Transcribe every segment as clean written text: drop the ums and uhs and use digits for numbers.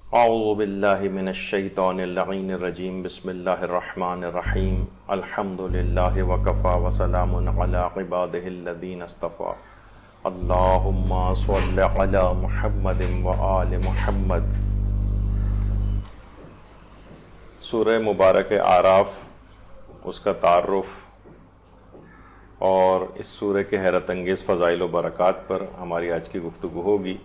اعوذ باللہ من الشیطان اللعین الرجیم بسم اللہ الرحمن الرحیم الحمد للہ وکفی وسلام علی عبادہ الذین اصطفی اللہم صل علی محمد وآل محمد۔ سورہ مبارک اعراف، اس کا تعارف اور اس سورہ کے حیرت انگیز فضائل و برکات پر ہماری آج کی گفتگو ہوگی۔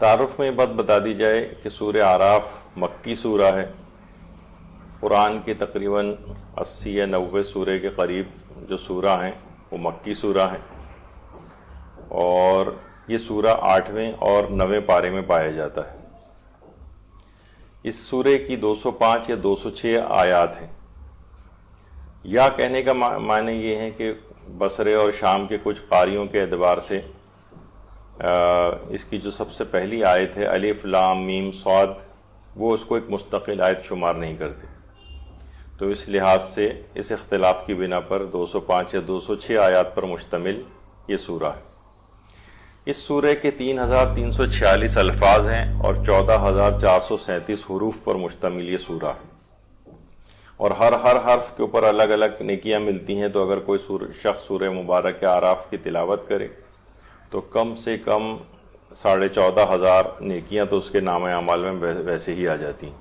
تعارف میں یہ بات بتا دی جائے کہ سورہ اعراف مکی سورہ ہے۔ قرآن کی تقریباً 80 یا 90 سورہ کے قریب جو سورہ ہیں وہ مکی سورہ ہیں، اور یہ سورہ 8ویں اور 9ویں پارے میں پایا جاتا ہے۔ اس سورہ کی 205 یا 206 آیات ہیں۔ یا کہنے کا معنی یہ ہے کہ بصرے اور شام کے کچھ قاریوں کے اعتبار سے اس کی جو سب سے پہلی آیت ہے الف لام میم صاد، وہ اس کو ایک مستقل آیت شمار نہیں کرتے، تو اس لحاظ سے اس اختلاف کی بنا پر 205 یا 206 آیات پر مشتمل یہ سورہ ہے۔ اس سورہ کے 3346 الفاظ ہیں اور 14437 حروف پر مشتمل یہ سورہ ہے، اور ہر حرف کے اوپر الگ الگ نیکیاں ملتی ہیں۔ تو اگر کوئی شخص سورہ مبارک اعراف کی تلاوت کرے تو کم سے کم 14,500 نیکیاں تو اس کے نام اعمال میں ویسے ہی آ جاتی ہیں۔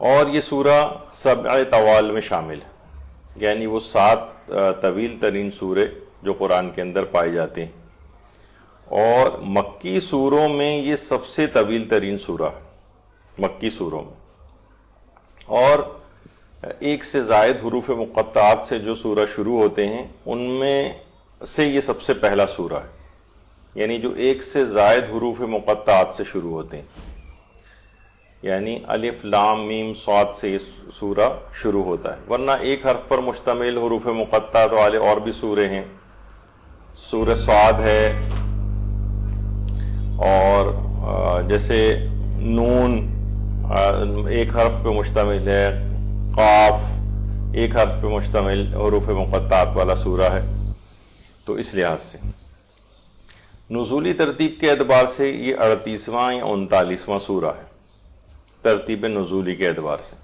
اور یہ سورہ 7 طوال میں شامل ہے، یعنی وہ 7 طویل ترین سورے جو قرآن کے اندر پائے جاتے ہیں، اور مکی سوروں میں یہ سب سے طویل ترین سورہ ہے مکی سوروں میں۔ اور ایک سے زائد حروف مقطعات سے جو سورہ شروع ہوتے ہیں ان میں سے یہ سب سے پہلا سورہ ہے، یعنی جو ایک سے زائد حروف مقطعات سے شروع ہوتے ہیں، یعنی الف لام میم صاد سے یہ سورہ شروع ہوتا ہے۔ ورنہ ایک حرف پر مشتمل حروف مقطعات والے اور بھی سورے ہیں، سورہ صاد ہے، اور جیسے نون ایک حرف پہ مشتمل ہے، قاف ایک حرف پہ مشتمل حروف مقطعات والا سورہ ہے۔ تو اس لحاظ سے نزولی ترتیب کے اعتبار سے یہ 38واں یا 39واں سورہ ہے ترتیب نزولی کے اعتبار سے،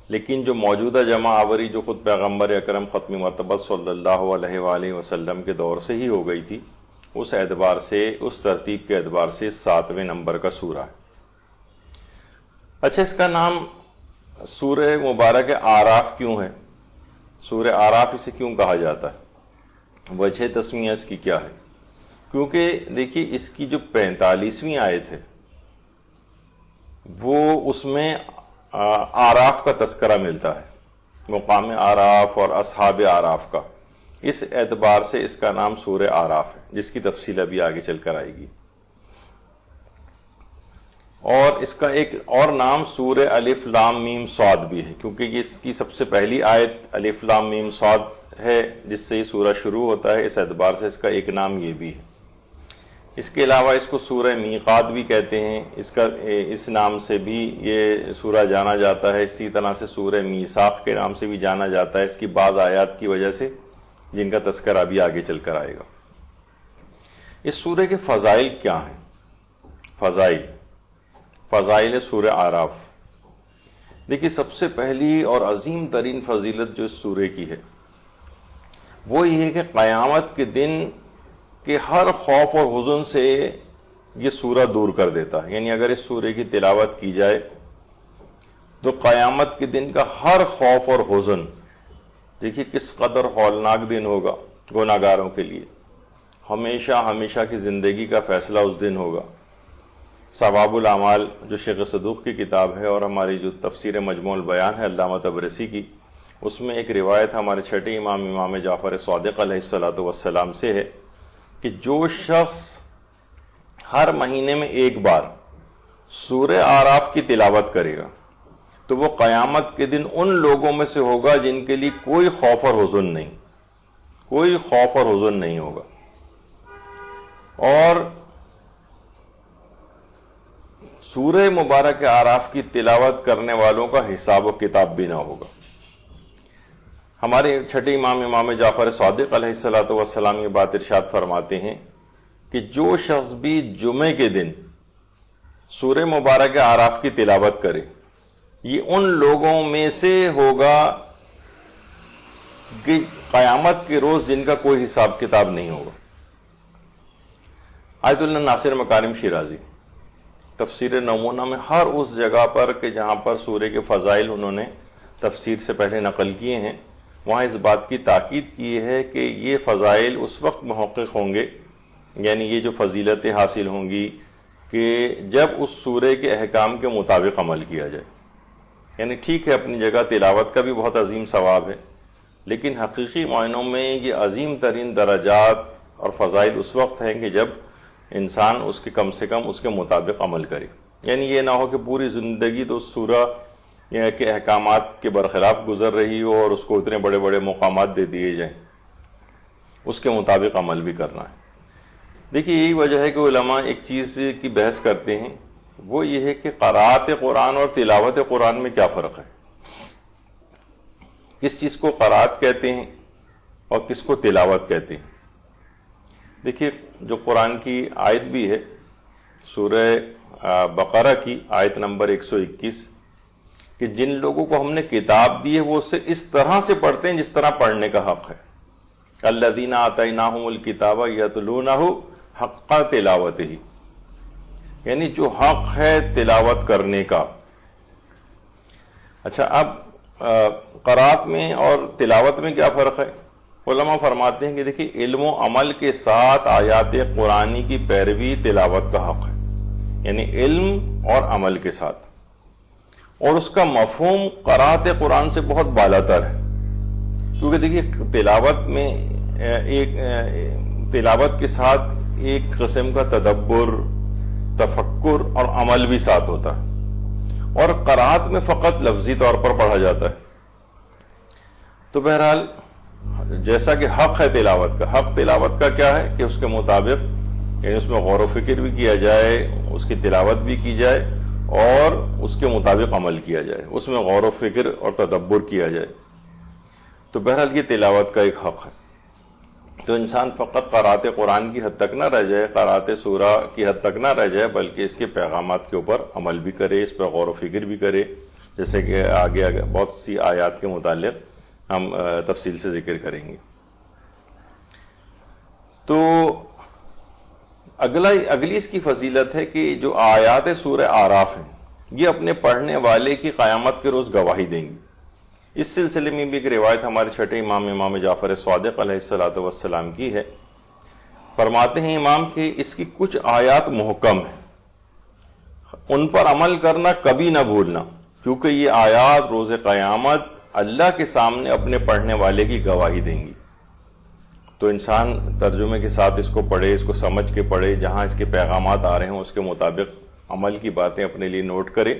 لیکن جو موجودہ جمع آوری جو خود پیغمبر اکرم ختم مرتبہ صلی اللہ علیہ وآلہ وسلم کے دور سے ہی ہو گئی تھی، اس اعتبار سے، اس ترتیب کے اعتبار سے 7ویں نمبر کا سورہ ہے۔ اچھا، اس کا نام سورہ مبارک اعراف کیوں ہے؟ سورہ اعراف اسے کیوں کہا جاتا ہے؟ وجہ تسمیہ اس کی کیا ہے؟ کیونکہ دیکھیے اس کی جو 45ویں آیت ہے وہ اس میں اعراف کا تذکرہ ملتا ہے، مقام اعراف اور اصحاب اعراف کا، اس اعتبار سے اس کا نام سورہ اعراف ہے، جس کی تفصیل ابھی آگے چل کر آئے گی۔ اور اس کا ایک اور نام سورہ الف لام میم صاد بھی ہے، کیونکہ یہ اس کی سب سے پہلی آیت الف لام میم صاد ہے جس سے یہ سورہ شروع ہوتا ہے، اس اعتبار سے اس کا ایک نام یہ بھی ہے۔ اس کے علاوہ اس کو سورہ میقات بھی کہتے ہیں، اس نام سے بھی یہ سورہ جانا جاتا ہے۔ اسی طرح سے سورہ میثاق کے نام سے بھی جانا جاتا ہے، اس کی بعض آیات کی وجہ سے جن کا تذکرہ ابھی آگے چل کر آئے گا۔ اس سورہ کے فضائل کیا ہیں؟ فضائل سورہ اعراف، دیکھیے سب سے پہلی اور عظیم ترین فضیلت جو اس سورہ کی ہے وہ یہ ہے کہ قیامت کے دن کے ہر خوف اور حزن سے یہ سورہ دور کر دیتا ہے۔ یعنی اگر اس سورہ کی تلاوت کی جائے تو قیامت کے دن کا ہر خوف اور حزن، دیکھیے کس قدر ہولناک دن ہوگا گناہگاروں کے لیے، ہمیشہ کی زندگی کا فیصلہ اس دن ہوگا۔ ثواب الاعمال جو شیخ صدوق کی کتاب ہے، اور ہماری جو تفسیر مجموع البیان ہے علامہ طبرسی کی، اس میں ایک روایت ہمارے چھٹے امام جعفر صادق علیہ السلام سے ہے کہ جو شخص ہر مہینے میں ایک بار سورہ اعراف کی تلاوت کرے گا تو وہ قیامت کے دن ان لوگوں میں سے ہوگا جن کے لیے کوئی خوف اور حزن نہیں ہوگا، اور سورہ مبارک اعراف کی تلاوت کرنے والوں کا حساب و کتاب بھی نہ ہوگا۔ ہمارے چھٹے امام جعفر صادق علیہ السلام یہ بات ارشاد فرماتے ہیں کہ جو شخص بھی جمعے کے دن سورہ مبارک اعراف کی تلاوت کرے یہ ان لوگوں میں سے ہوگا کہ قیامت کے روز جن کا کوئی حساب کتاب نہیں ہوگا۔ آیت اللہ ناصر مکارم شیرازی تفسیر نمونہ میں ہر اس جگہ پر کہ جہاں پر سورہ کے فضائل انہوں نے تفسیر سے پہلے نقل کیے ہیں، وہاں اس بات کی تاکید کی ہے کہ یہ فضائل اس وقت محقق ہوں گے، یعنی یہ جو فضیلتیں حاصل ہوں گی کہ جب اس سورہ کے احکام کے مطابق عمل کیا جائے۔ یعنی ٹھیک ہے اپنی جگہ تلاوت کا بھی بہت عظیم ثواب ہے، لیکن حقیقی معنوں میں یہ عظیم ترین درجات اور فضائل اس وقت ہیں کہ جب انسان اس کے کم سے کم اس کے مطابق عمل کرے۔ یعنی یہ نہ ہو کہ پوری زندگی تو سورہ کے احکامات کے برخلاف گزر رہی ہو اور اس کو اتنے بڑے بڑے مقامات دے دیے جائیں، اس کے مطابق عمل بھی کرنا ہے۔ دیکھیے یہی وجہ ہے کہ علماء ایک چیز کی بحث کرتے ہیں، وہ یہ ہے کہ قرأت قرآن اور تلاوت قرآن میں کیا فرق ہے، کس چیز کو قرأت کہتے ہیں اور کس کو تلاوت کہتے ہیں۔ دیکھیے جو قرآن کی آیت بھی ہے سورہ بقرہ کی آیت نمبر 121 کہ جن لوگوں کو ہم نے کتاب دی ہے وہ اسے اس طرح سے پڑھتے ہیں جس طرح پڑھنے کا حق ہے۔ الذین آتیناہم الکتاب یتلونہ حق تلاوتہ، یعنی جو حق ہے تلاوت کرنے کا۔ اچھا اب قرأت میں اور تلاوت میں کیا فرق ہے؟ علماء فرماتے ہیں کہ دیکھیں علم و عمل کے ساتھ آیات قرآنی کی پیروی تلاوت کا حق ہے، یعنی علم اور عمل کے ساتھ، اور اس کا مفہوم قرأت قرآن سے بہت بالا تر ہے، کیونکہ دیکھیے تلاوت میں تلاوت کے ساتھ ایک قسم کا تدبر، تفکر اور عمل بھی ساتھ ہوتا ہے، اور قرأت میں فقط لفظی طور پر پڑھا جاتا ہے۔ تو بہرحال جیسا کہ حق ہے تلاوت کا، حق تلاوت کا کیا ہے کہ اس کے مطابق یعنی اس میں غور و فکر بھی کیا جائے، اس کی تلاوت بھی کی جائے اور اس کے مطابق عمل کیا جائے، اس میں غور و فکر اور تدبر کیا جائے۔ تو بہرحال یہ تلاوت کا ایک حق ہے۔ تو انسان فقط قرأت قرآن کی حد تک نہ رہ جائے، قرأت سورہ کی حد تک نہ رہ جائے، بلکہ اس کے پیغامات کے اوپر عمل بھی کرے، اس پر غور و فکر بھی کرے، جیسے کہ آگے بہت سی آیات کے متعلق ہم تفصیل سے ذکر کریں گے۔ تو اگلی اس کی فضیلت ہے کہ جو آیات سورہ اعراف ہیں یہ اپنے پڑھنے والے کی قیامت کے روز گواہی دیں گی۔ اس سلسلے میں بھی ایک روایت ہمارے چھٹے امام جعفر صادق علیہ السلام کی ہے۔ فرماتے ہیں امام کہ اس کی کچھ آیات محکم ہیں، ان پر عمل کرنا کبھی نہ بھولنا، کیونکہ یہ آیات روز قیامت اللہ کے سامنے اپنے پڑھنے والے کی گواہی دیں گی۔ تو انسان ترجمے کے ساتھ اس کو پڑھے، اس کو سمجھ کے پڑھے، جہاں اس کے پیغامات آ رہے ہیں اس کے مطابق عمل کی باتیں اپنے لیے نوٹ کرے،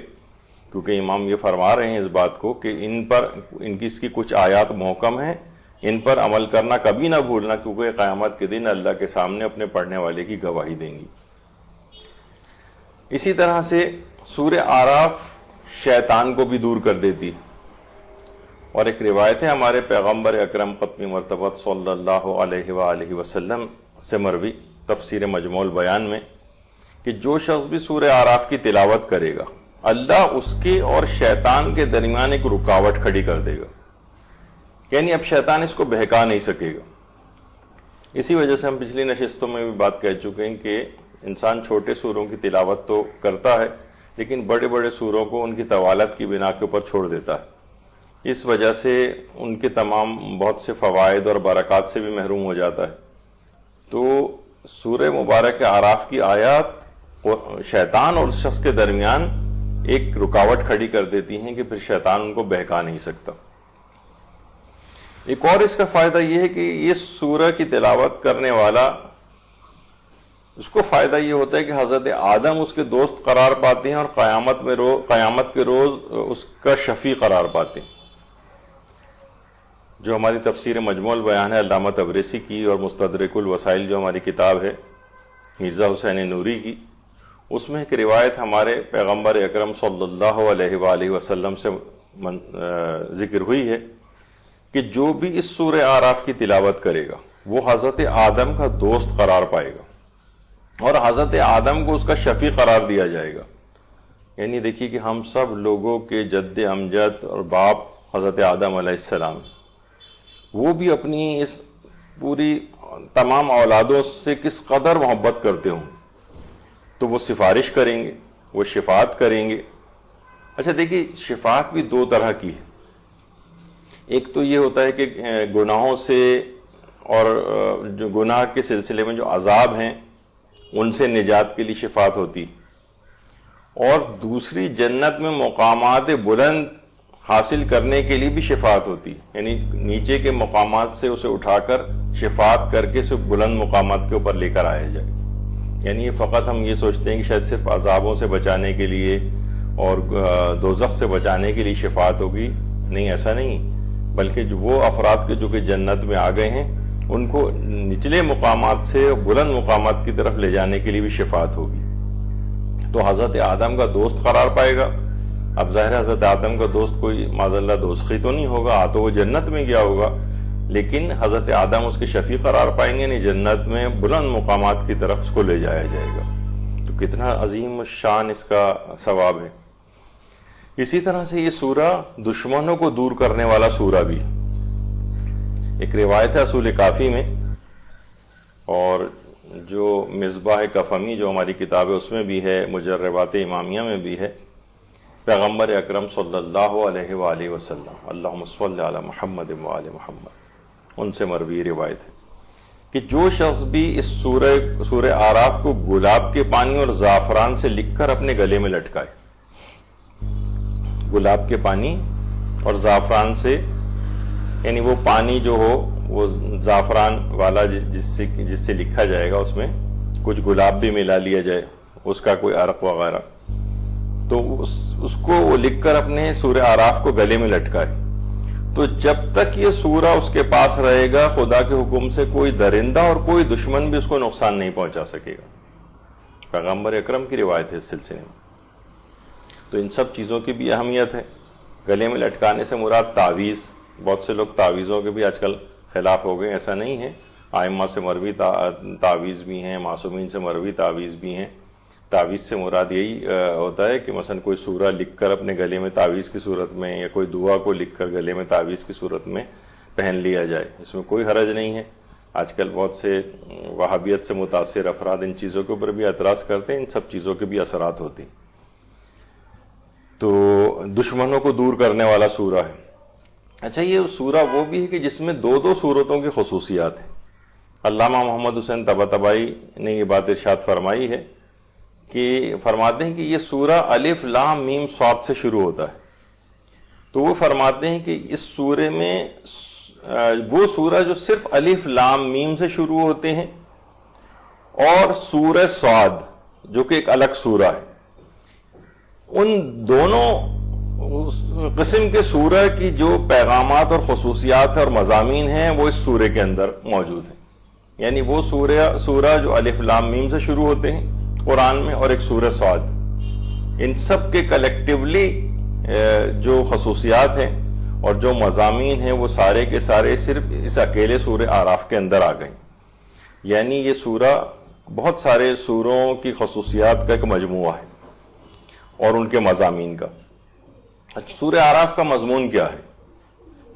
کیونکہ امام یہ فرما رہے ہیں اس بات کو کہ اس کی کچھ آیات محکم ہیں، ان پر عمل کرنا کبھی نہ بھولنا، کیونکہ قیامت کے دن اللہ کے سامنے اپنے پڑھنے والے کی گواہی دیں گی۔ اسی طرح سے سورہ اعراف شیطان کو بھی دور کر دیتی ہے، اور ایک روایت ہے ہمارے پیغمبر اکرم ختم مرتبت صلی اللہ علیہ وآلہ وسلم سے مروی تفسیر مجموع البیان میں کہ جو شخص بھی سورہ اعراف کی تلاوت کرے گا اللہ اس کے اور شیطان کے درمیان ایک رکاوٹ کھڑی کر دے گا، یعنی اب شیطان اس کو بہکا نہیں سکے گا۔ اسی وجہ سے ہم پچھلی نشستوں میں بھی بات کہہ چکے ہیں کہ انسان چھوٹے سوروں کی تلاوت تو کرتا ہے لیکن بڑے بڑے سوروں کو ان کی طوالت کی بنا کے اوپر چھوڑ دیتا ہے، اس وجہ سے ان کے تمام بہت سے فوائد اور برکات سے بھی محروم ہو جاتا ہے۔ تو سورہ مبارک اعراف کی آیات شیطان اور اس شخص کے درمیان ایک رکاوٹ کھڑی کر دیتی ہیں کہ پھر شیطان ان کو بہکا نہیں سکتا۔ ایک اور اس کا فائدہ یہ ہے کہ یہ سورہ کی تلاوت کرنے والا اس کو فائدہ یہ ہوتا ہے کہ حضرت آدم اس کے دوست قرار پاتے ہیں اور قیامت کے روز اس کا شفیع قرار پاتے ہیں۔ جو ہماری تفسیر مجموع البیان ہے علامہ تبریسی کی، اور مستدرک الوسائل جو ہماری کتاب ہے مرزا حسین نوری کی، اس میں ایک روایت ہمارے پیغمبر اکرم صلی اللہ علیہ وآلہ وسلم سے ذکر ہوئی ہے کہ جو بھی اس سورہ اعراف کی تلاوت کرے گا وہ حضرت آدم کا دوست قرار پائے گا، اور حضرت آدم کو اس کا شفیع قرار دیا جائے گا. یعنی دیکھیے کہ ہم سب لوگوں کے جد امجد اور باپ حضرت آدم علیہ السلام، وہ بھی اپنی اس پوری تمام اولادوں سے کس قدر محبت کرتے ہوں، تو وہ سفارش کریں گے، وہ شفاعت کریں گے. اچھا دیکھیے، شفاعت بھی دو طرح کی ہے. ایک تو یہ ہوتا ہے کہ گناہوں سے اور جو گناہ کے سلسلے میں جو عذاب ہیں ان سے نجات کے لیے شفاعت ہوتی، اور دوسری جنت میں مقامات بلند حاصل کرنے کے لیے بھی شفاعت ہوتی، یعنی نیچے کے مقامات سے اسے اٹھا کر شفاعت کر کے اسے بلند مقامات کے اوپر لے کر آیا جائے. یعنی فقط ہم یہ سوچتے ہیں کہ شاید صرف عذابوں سے بچانے کے لیے اور دوزخ سے بچانے کے لیے شفاعت ہوگی. نہیں، ایسا نہیں، بلکہ جو وہ افراد کے جو کہ جنت میں آ گئے ہیں ان کو نچلے مقامات سے بلند مقامات کی طرف لے جانے کے لیے بھی شفاعت ہوگی. تو حضرت آدم کا دوست قرار پائے گا. اب ظاہر حضرت آدم کا دوست کوئی معاذ اللہ دوزخی تو نہیں ہوگا، تو وہ جنت میں گیا ہوگا، لیکن حضرت آدم اس کے شفیع قرار پائیں گے، یعنی جنت میں بلند مقامات کی طرف اس کو لے جایا جائے گا. تو کتنا عظیم شان اس کا ثواب ہے. اسی طرح سے یہ سورہ دشمنوں کو دور کرنے والا سورہ بھی. ایک روایت ہے اصول کافی میں، اور جو مصباح کفمی جو ہماری کتاب ہے اس میں بھی ہے، مجربات امامیہ میں بھی ہے. پیغمبر اکرم صلی اللہ علیہ وآلہ وسلم، اللہم صلی علی محمد وآل محمد، ان سے مروی روایت ہے کہ جو شخص بھی اس سورہ اعراف کو گلاب کے پانی اور زعفران سے لکھ کر اپنے گلے میں لٹکائے، گلاب کے پانی اور زعفران سے، یعنی وہ پانی جو ہو وہ زعفران والا جس سے لکھا جائے گا، اس میں کچھ گلاب بھی ملا لیا جائے، اس کا کوئی عرق وغیرہ، تو اس کو وہ لکھ کر اپنے سورہ اعراف کو گلے میں لٹکائے. تو جب تک یہ سورہ اس کے پاس رہے گا، خدا کے حکم سے کوئی درندہ اور کوئی دشمن بھی اس کو نقصان نہیں پہنچا سکے گا. پیغمبر اکرم کی روایت ہے اس سلسلے میں. تو ان سب چیزوں کی بھی اہمیت ہے. گلے میں لٹکانے سے مراد تعویذ، بہت سے لوگ تعویذوں کے بھی آج کل خلاف ہو گئے، ایسا نہیں ہے. ائمہ سے مروی تعویذ بھی ہیں، معصومین سے مروی تعویذ بھی ہیں. تعویذ سے مراد یہی ہوتا ہے کہ مثلا کوئی سورہ لکھ کر اپنے گلے میں تعویذ کی صورت میں، یا کوئی دعا کو لکھ کر گلے میں تعویذ کی صورت میں پہن لیا جائے. اس میں کوئی حرج نہیں ہے. آج کل بہت سے وہابیت سے متاثر افراد ان چیزوں کے اوپر بھی اعتراض کرتے ہیں. ان سب چیزوں کے بھی اثرات ہوتے ہیں. تو دشمنوں کو دور کرنے والا سورہ ہے. اچھا، یہ سورہ وہ بھی ہے کہ جس میں دو سورتوں کی خصوصیات ہیں. علامہ محمد حسین طباطبائی نے یہ بات ارشاد فرمائی ہے کہ فرماتے ہیں کہ یہ سورہ الف لام میم صاد سے شروع ہوتا ہے. تو وہ فرماتے ہیں کہ اس سورے میں وہ سورہ جو صرف الف لام میم سے شروع ہوتے ہیں، اور سورہ صاد جو کہ ایک الگ سورہ ہے، ان دونوں قسم کے سورہ کی جو پیغامات اور خصوصیات اور مضامین ہیں وہ اس سورے کے اندر موجود ہیں. یعنی وہ سورہ جو الف لام میم سے شروع ہوتے ہیں قرآن میں، اور ایک سورہ صاد، ان سب کے کلیکٹیولی جو خصوصیات ہیں اور جو مضامین ہیں وہ سارے کے سارے صرف اس اکیلے سورہ اعراف کے اندر آ گئے. یعنی یہ سورہ بہت سارے سوروں کی خصوصیات کا ایک مجموعہ ہے اور ان کے مضامین کا. سورہ اعراف کا مضمون کیا ہے؟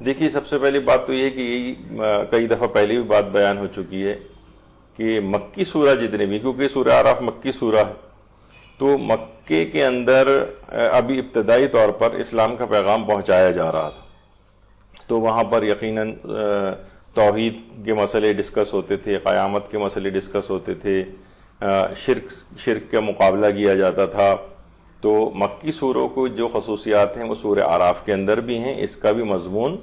دیکھیے، سب سے پہلی بات تو یہ کہ کئی دفعہ پہلے بھی بات بیان ہو چکی ہے کہ مکی سورہ جتنے بھی، کیونکہ سورہ اعراف مکی سورہ ہے، تو مکے کے اندر ابھی ابتدائی طور پر اسلام کا پیغام پہنچایا جا رہا تھا. تو وہاں پر یقیناً توحید کے مسئلے ڈسکس ہوتے تھے، قیامت کے مسئلے ڈسکس ہوتے تھے، شرک کا مقابلہ کیا جاتا تھا. تو مکی سوروں کو جو خصوصیات ہیں وہ سورہ اعراف کے اندر بھی ہیں. اس کا بھی مضمون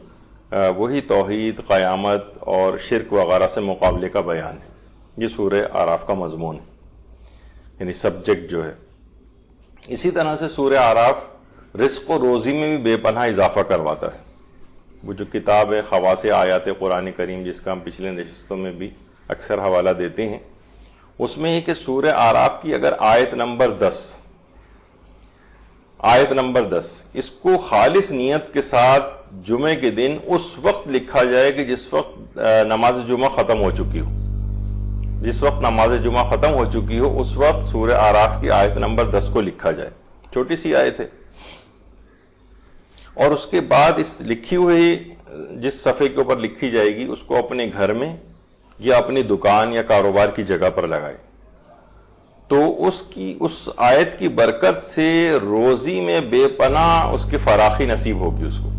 وہی توحید، قیامت اور شرک وغیرہ سے مقابلے کا بیان ہے. یہ سورہ اعراف کا مضمون ہے، یعنی سبجیکٹ جو ہے. اسی طرح سے سورہ اعراف رزق و روزی میں بھی بے پناہ اضافہ کرواتا ہے. وہ جو کتاب ہے خواص آیات قرآن کریم، جس کا ہم پچھلے نشستوں میں بھی اکثر حوالہ دیتے ہیں، اس میں یہ کہ سورہ اعراف کی اگر آیت نمبر 10 اس کو خالص نیت کے ساتھ جمعے کے دن اس وقت لکھا جائے کہ جس وقت نماز جمعہ ختم ہو چکی ہو، جس وقت نماز جمعہ ختم ہو چکی ہو اس وقت سورہ اعراف کی آیت نمبر 10 کو لکھا جائے. چھوٹی سی آیت ہے. اور اس کے بعد اس لکھی ہوئی جس صفحے کے اوپر لکھی جائے گی اس کو اپنے گھر میں یا اپنی دکان یا کاروبار کی جگہ پر لگائے. تو اس آیت کی برکت سے روزی میں بے پناہ اس کی فراخی نصیب ہوگی. اس کو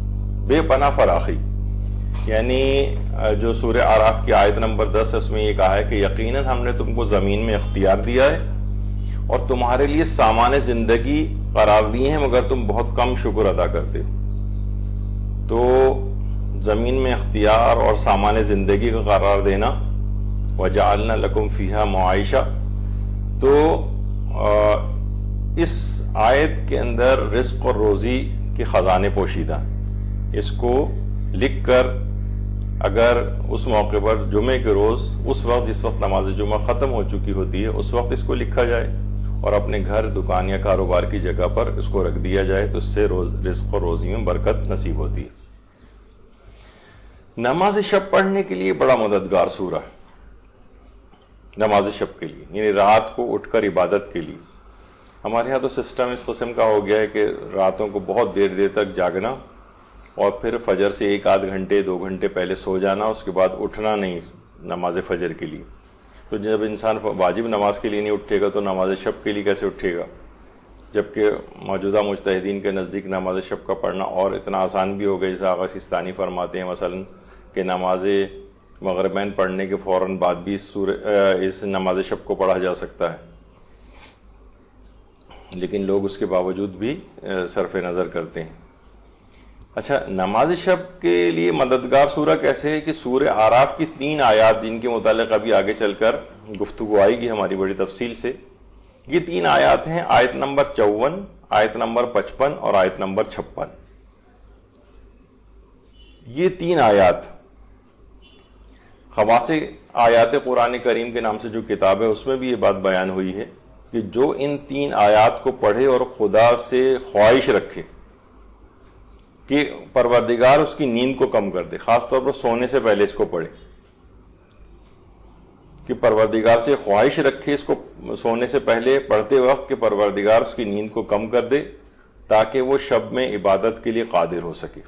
بے پناہ فراخی. یعنی جو سورہ اعراف کی آیت نمبر 10 ہے اس میں یہ کہا ہے کہ یقیناً ہم نے تم کو زمین میں اختیار دیا ہے اور تمہارے لیے سامان زندگی قرار دیے ہیں مگر تم بہت کم شکر ادا کرتے ہو. تو زمین میں اختیار اور سامان زندگی کا قرار دینا وجعلنا لکم فیہا معائشہ. تو اس آیت کے اندر رزق اور روزی کے خزانے پوشیدہ. اس کو لکھ کر اگر اس موقع پر جمعے کے روز اس وقت جس وقت نماز جمعہ ختم ہو چکی ہوتی ہے اس وقت اس کو لکھا جائے اور اپنے گھر دکان یا کاروبار کی جگہ پر اس کو رکھ دیا جائے تو اس سے رزق اور روزی میں برکت نصیب ہوتی ہے. نماز شب پڑھنے کے لیے بڑا مددگار سورہ ہے. نماز شب کے لیے یعنی رات کو اٹھ کر عبادت کے لیے. ہمارے ہاں تو سسٹم اس قسم کا ہو گیا ہے کہ راتوں کو بہت دیر تک جاگنا اور پھر فجر سے 1-8 گھنٹے 2 گھنٹے پہلے سو جانا, اس کے بعد اٹھنا نہیں نماز فجر کے لیے. تو جب انسان واجب نماز کے لیے نہیں اٹھے گا تو نماز شب کے لیے کیسے اٹھے گا؟ جبکہ موجودہ مجتہدین کے نزدیک نماز شب کا پڑھنا اور اتنا آسان بھی ہو گیا, جیسے آغا سیستانی فرماتے ہیں مثلا کہ نماز مغربین پڑھنے کے فوراً بعد بھی اس نماز شب کو پڑھا جا سکتا ہے. لیکن لوگ اس کے باوجود بھی صرف نظر کرتے ہیں. اچھا, نماز شب کے لیے مددگار سورہ کیسے ہے کہ سورہ اعراف کی 3 آیات جن کے متعلق ابھی آگے چل کر گفتگو آئے گی ہماری بڑی تفصیل سے. یہ 3 آیات ہیں, آیت نمبر 54, آیت نمبر 55 اور آیت نمبر 56. یہ 3 آیات خواص آیات قرآن کریم کے نام سے جو کتاب ہے اس میں بھی یہ بات بیان ہوئی ہے کہ جو ان 3 آیات کو پڑھے اور خدا سے خواہش رکھے کہ پروردگار اس کی نیند کو کم کر دے, خاص طور پر سونے سے پہلے اس کو پڑھے, کہ پروردگار سے خواہش رکھے اس کو سونے سے پہلے پڑھتے وقت کہ پروردگار اس کی نیند کو کم کر دے تاکہ وہ شب میں عبادت کے لیے قادر ہو سکے.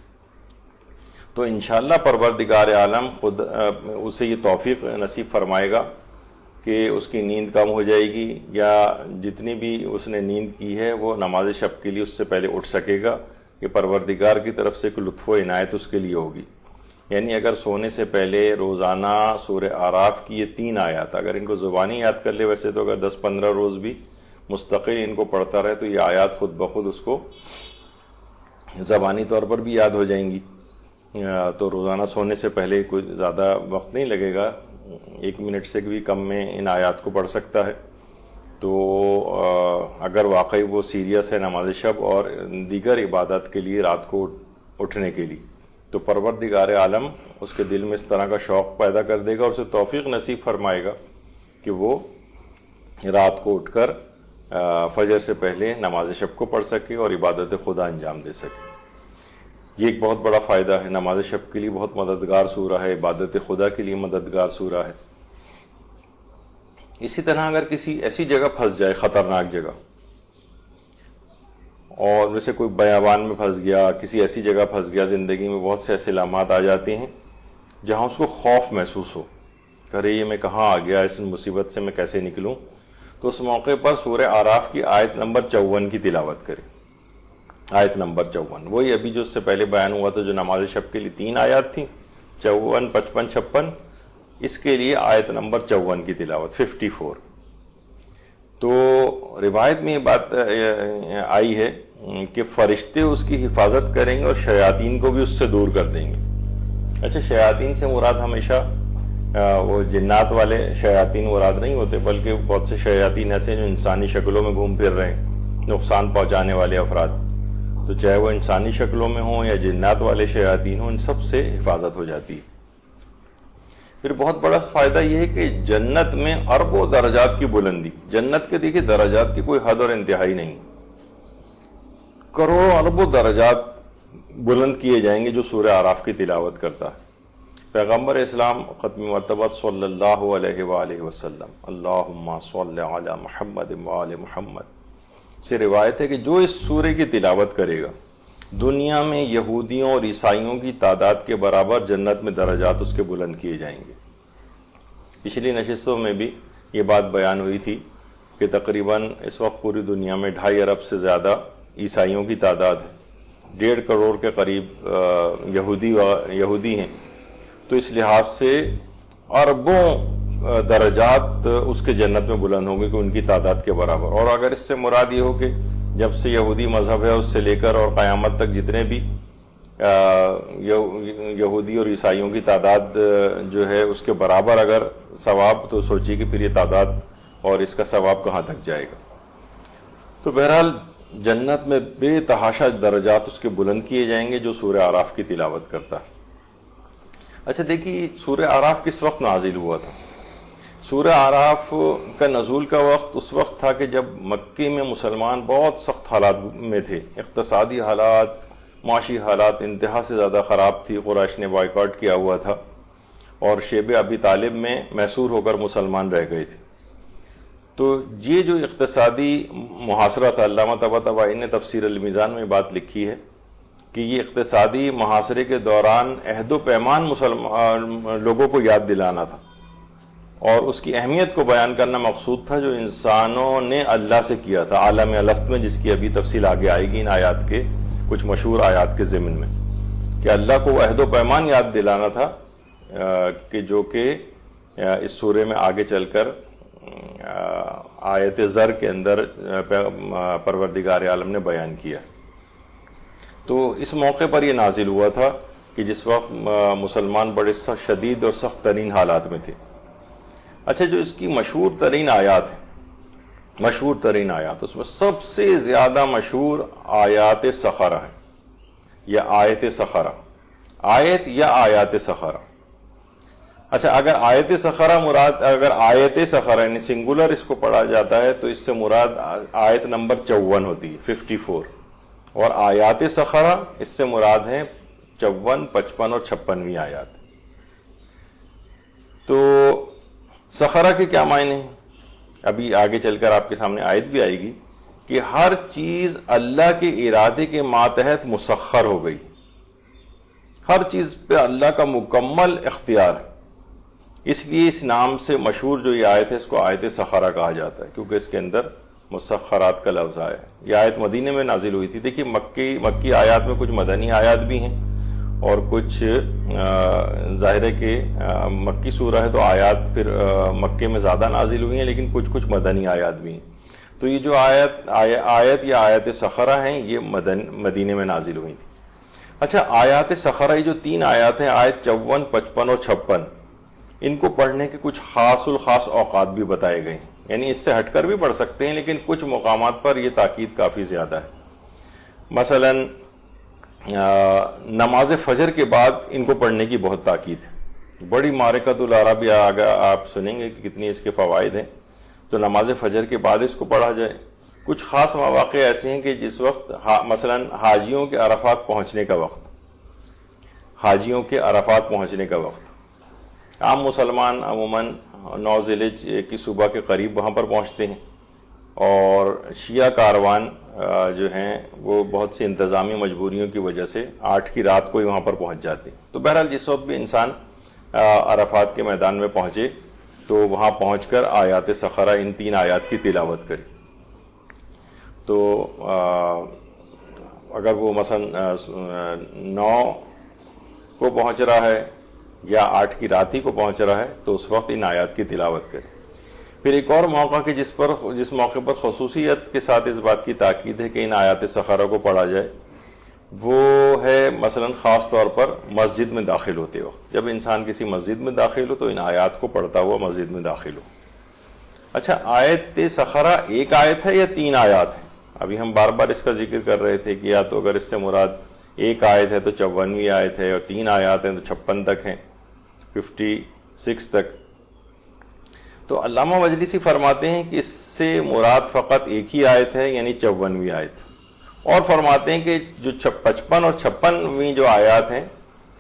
تو انشاءاللہ پروردگار عالم خود اسے یہ توفیق نصیب فرمائے گا کہ اس کی نیند کم ہو جائے گی, یا جتنی بھی اس نے نیند کی ہے وہ نماز شب کے لیے اس سے پہلے اٹھ سکے گا, کہ پروردگار کی طرف سے کوئی لطف و عنایت اس کے لیے ہوگی. یعنی اگر سونے سے پہلے روزانہ سورہ اعراف کی یہ 3 آیات اگر ان کو زبانی یاد کر لے, ویسے تو اگر 10-15 روز بھی مستقل ان کو پڑھتا رہے تو یہ آیات خود بخود اس کو زبانی طور پر بھی یاد ہو جائیں گی. تو روزانہ سونے سے پہلے کوئی زیادہ وقت نہیں لگے گا, 1 منٹ سے بھی کم میں ان آیات کو پڑھ سکتا ہے. تو اگر واقعی وہ سیریس ہے نماز شب اور دیگر عبادات کے لیے رات کو اٹھنے کے لیے, تو پروردگار عالم اس کے دل میں اس طرح کا شوق پیدا کر دے گا اور اسے توفیق نصیب فرمائے گا کہ وہ رات کو اٹھ کر فجر سے پہلے نماز شب کو پڑھ سکے اور عبادت خدا انجام دے سکے. یہ ایک بہت بڑا فائدہ ہے. نماز شب کے لیے بہت مددگار سورہ ہے, عبادت خدا کے لیے مددگار سورہ ہے. اسی طرح اگر کسی ایسی جگہ پھنس جائے, خطرناک جگہ, اور جیسے کوئی بیابان میں پھنس گیا, کسی ایسی جگہ پھنس گیا, زندگی میں بہت سے ایسے لمحات آ جاتے ہیں جہاں اس کو خوف محسوس ہو, کرے یہ میں کہاں آ گیا, اس مصیبت سے میں کیسے نکلوں, تو اس موقع پر سورہ اعراف کی آیت نمبر 54 کی تلاوت کرے. آیت نمبر 54 وہی ابھی جو اس سے پہلے بیان ہوا تھا جو نماز شب کے لیے 3 آیات تھیں, 54, 55, 56, اس کے لیے آیت نمبر 54 کی تلاوت 54. تو روایت میں یہ بات آئی ہے کہ فرشتے اس کی حفاظت کریں گے اور شیاطین کو بھی اس سے دور کر دیں گے. اچھا, شیاطین سے مراد ہمیشہ وہ جنات والے شیاطین مراد نہیں ہوتے, بلکہ بہت سے شیاطین ایسے جو انسانی شکلوں میں گھوم پھر رہے ہیں, نقصان پہنچانے والے افراد. تو چاہے وہ انسانی شکلوں میں ہوں یا جنات والے شیاطین ہوں, ان سب سے حفاظت ہو جاتی ہے. پھر بہت بڑا فائدہ یہ ہے کہ جنت میں اربوں درجات کی بلندی, جنت کے دیکھیں درجات کی کوئی حد اور انتہائی نہیں, کروڑوں اربوں درجات بلند کیے جائیں گے جو سورہ اعراف کی تلاوت کرتا ہے. پیغمبر اسلام ختم مرتبت صلی اللہ علیہ وآلہ وسلم اللہم صلی علی محمد وآل محمد سے روایت ہے کہ جو اس سورے کی تلاوت کرے گا دنیا میں یہودیوں اور عیسائیوں کی تعداد کے برابر جنت میں درجات اس کے بلند کیے جائیں گے۔ پچھلی نشستوں میں بھی یہ بات بیان ہوئی تھی کہ تقریباً اس وقت پوری دنیا میں 2.5 ارب سے زیادہ عیسائیوں کی تعداد ہے، 1.5 کروڑ کے قریب یہودی ہیں، تو اس لحاظ سے اربوں درجات اس کے جنت میں بلند ہوں گے کہ ان کی تعداد کے برابر۔ اور اگر اس سے مراد یہ ہو کہ جب سے یہودی مذہب ہے اس سے لے کر اور قیامت تک جتنے بھی یہودی اور عیسائیوں کی تعداد جو ہے اس کے برابر اگر ثواب، تو سوچیے کہ پھر یہ تعداد اور اس کا ثواب کہاں تک جائے گا۔ تو بہرحال جنت میں بے تحاشا درجات اس کے بلند کیے جائیں گے جو سورہ اعراف کی تلاوت کرتا ہے۔ اچھا دیکھیے سورہ اعراف کس وقت نازل ہوا تھا؟ سورہ اعراف کا نزول کا وقت اس وقت تھا کہ جب مکے میں مسلمان بہت سخت حالات میں تھے، اقتصادی حالات، معاشی حالات انتہا سے زیادہ خراب تھی، قریش نے بائیکاٹ کیا ہوا تھا اور شیب ابی طالب میں محصور ہو کر مسلمان رہ گئے تھے۔ تو یہ جو اقتصادی محاصرہ تھا، علامہ طباطبائی نے تفسیر المیزان میں بات لکھی ہے کہ یہ اقتصادی محاصرے کے دوران عہد و پیمان لوگوں کو یاد دلانا تھا اور اس کی اہمیت کو بیان کرنا مقصود تھا جو انسانوں نے اللہ سے کیا تھا عالم الست میں، جس کی ابھی تفصیل آگے آئے گی ان آیات کے کچھ مشہور آیات کے ضمن میں، کہ اللہ کو وہ عہد و پیمان یاد دلانا تھا کہ جو کہ اس سورے میں آگے چل کر آیت زر کے اندر پروردگار عالم نے بیان کیا۔ تو اس موقع پر یہ نازل ہوا تھا کہ جس وقت مسلمان بڑے شدید اور سخت ترین حالات میں تھے۔ اچھا جو اس کی مشہور ترین آیات اس میں سب سے زیادہ مشہور آیات سخرہ ہیں یا آیت سخرہ، آیت یا آیات سخرہ۔ اچھا اگر آیت سخرہ مراد، اگر آیت سخرہ یعنی سنگولر اس کو پڑھا جاتا ہے تو اس سے مراد آیت نمبر 54 ہوتی ہے، 54، اور آیات سخرہ اس سے مراد ہیں 54، 55 اور 56ویں آیات۔ تو سخرہ کے کیا معنی ہیں؟ ابھی آگے چل کر آپ کے سامنے آیت بھی آئے گی کہ ہر چیز اللہ کے ارادے کے ماتحت مسخر ہو گئی، ہر چیز پہ اللہ کا مکمل اختیار ہے۔ اس لیے اس نام سے مشہور جو یہ آیت ہے اس کو آیت سخرہ کہا جاتا ہے، کیونکہ اس کے اندر مسخرات کا لفظ آیا ہے۔ یہ آیت مدینے میں نازل ہوئی تھی۔ دیکھیے مکی آیات میں کچھ مدنی آیات بھی ہیں اور کچھ ظاہر ہے کہ مکی سورہ ہے تو آیات پھر مکے میں زیادہ نازل ہوئی ہیں، لیکن کچھ مدنی آیات بھی ہیں۔ تو یہ جو آیت یا آیت سخرہ ہیں یہ مدینے میں نازل ہوئی تھی۔ اچھا آیات سخرہ یہ جو 3 آیات ہیں، آیت 54، 55 اور 56، ان کو پڑھنے کے کچھ خاص الخاص اوقات بھی بتائے گئے ہیں، یعنی اس سے ہٹ کر بھی پڑھ سکتے ہیں لیکن کچھ مقامات پر یہ تاکید کافی زیادہ ہے۔ مثلا نماز فجر کے بعد ان کو پڑھنے کی بہت تاکید ہے۔ بڑی معرکۃ العرب آپ سنیں گے کہ کتنی اس کے فوائد ہیں، تو نماز فجر کے بعد اس کو پڑھا جائے۔ کچھ خاص مواقع ایسے ہیں کہ جس وقت مثلا حاجیوں کے عرفات پہنچنے کا وقت، عام مسلمان عموماً 9 ذی الحجہ کی صبح کے قریب وہاں پر پہنچتے ہیں، اور شیعہ کاروان جو ہیں وہ بہت سی انتظامی مجبوریوں کی وجہ سے 8 کی رات کو ہی وہاں پر پہنچ جاتے ہیں۔ تو بہرحال جس وقت بھی انسان عرفات کے میدان میں پہنچے تو وہاں پہنچ کر آیات سخرہ ان 3 آیات کی تلاوت کرے۔ تو اگر وہ مثلا 9 کو پہنچ رہا ہے یا 8 کی رات ہی کو پہنچ رہا ہے تو اس وقت ان آیات کی تلاوت کرے۔ پھر ایک اور موقع کہ جس موقع پر خصوصیت کے ساتھ اس بات کی تاکید ہے کہ ان آیات سخرہ کو پڑھا جائے، وہ ہے مثلا خاص طور پر مسجد میں داخل ہوتے وقت۔ جب انسان کسی مسجد میں داخل ہو تو ان آیات کو پڑھتا ہوا مسجد میں داخل ہو۔ اچھا آیت سخرہ ایک آیت ہے یا 3 آیات ہیں؟ ابھی ہم بار بار اس کا ذکر کر رہے تھے کہ یا تو اگر اس سے مراد ایک آیت ہے تو 54ویں آیت ہے، اور 3 آیات ہیں تو 56 تک ہیں، 56 تک۔ تو علامہ مجلسی فرماتے ہیں کہ اس سے مراد فقط ایک ہی آیت ہے، یعنی 54ویں آیت، اور فرماتے ہیں کہ جو 55 اور 56ویں جو آیات ہیں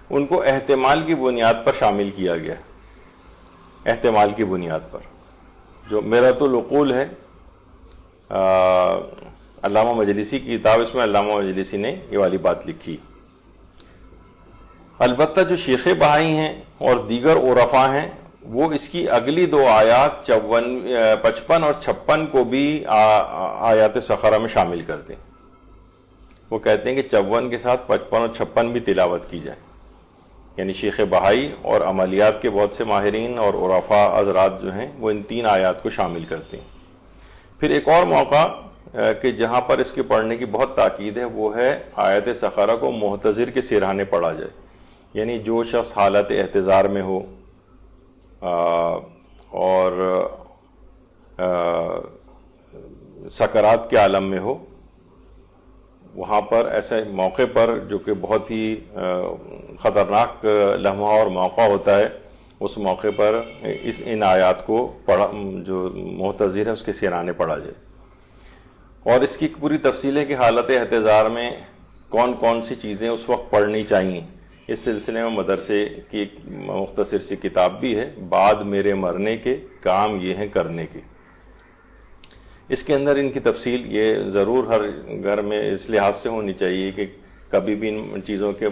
ان کو احتمال کی بنیاد پر شامل کیا گیا، احتمال کی بنیاد پر. جو میرۃ العقول ہے علامہ مجلسی کی کتاب، اس میں علامہ مجلسی نے یہ والی بات لکھی. البتہ جو شیخ بہائی ہیں اور دیگر عرفاء ہیں وہ اس کی اگلی دو آیات 55 اور 56 کو بھی آیات سخرہ میں شامل کرتے ہیں. وہ کہتے ہیں کہ 54 کے ساتھ 55 اور 56 بھی تلاوت کی جائے. یعنی شیخ بہائی اور عملیات کے بہت سے ماہرین اور عرفاء حضرات جو ہیں وہ ان 3 آیات کو شامل کرتے ہیں. پھر ایک اور موقع کہ جہاں پر اس کے پڑھنے کی بہت تاکید ہے وہ ہے آیت سخرہ کو محتضر کے سرہانے پڑھا جائے. یعنی جو شخص حالت احتضار میں ہو اور سکرات کے عالم میں ہو، وہاں پر ایسے موقع پر جو کہ بہت ہی خطرناک لمحہ اور موقع ہوتا ہے، اس موقع پر ان آیات کو جو محتضر ہے اس کے سرانے پڑھا جائے. اور اس کی پوری تفصیل ہے کہ حالت احتضار میں کون کون سی چیزیں اس وقت پڑھنی چاہیے. اس سلسلے میں مدرسے کی ایک مختصر سی کتاب بھی ہے، بعد میرے مرنے کے کام یہ ہیں کرنے کے. اس کے اندر ان کی تفصیل یہ ضرور ہر گھر میں اس لحاظ سے ہونی چاہیے کہ کبھی بھی ان چیزوں کے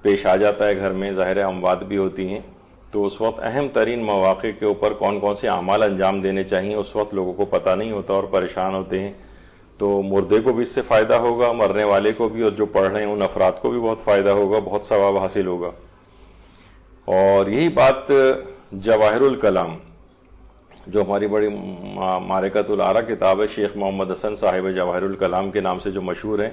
پیش آ جاتا ہے گھر میں، ظاہر اموات بھی ہوتی ہیں، تو اس وقت اہم ترین مواقع کے اوپر کون کون سے اعمال انجام دینے چاہیے اس وقت لوگوں کو پتہ نہیں ہوتا اور پریشان ہوتے ہیں. تو مردے کو بھی اس سے فائدہ ہوگا، مرنے والے کو بھی، اور جو پڑھ رہے ہیں ان افراد کو بھی بہت فائدہ ہوگا، بہت ثواب حاصل ہوگا. اور یہی بات جواہر الکلام جو ہماری بڑی معرکۃ الآراء کتاب ہے، شیخ محمد حسن صاحب جواہر الکلام کے نام سے جو مشہور ہے،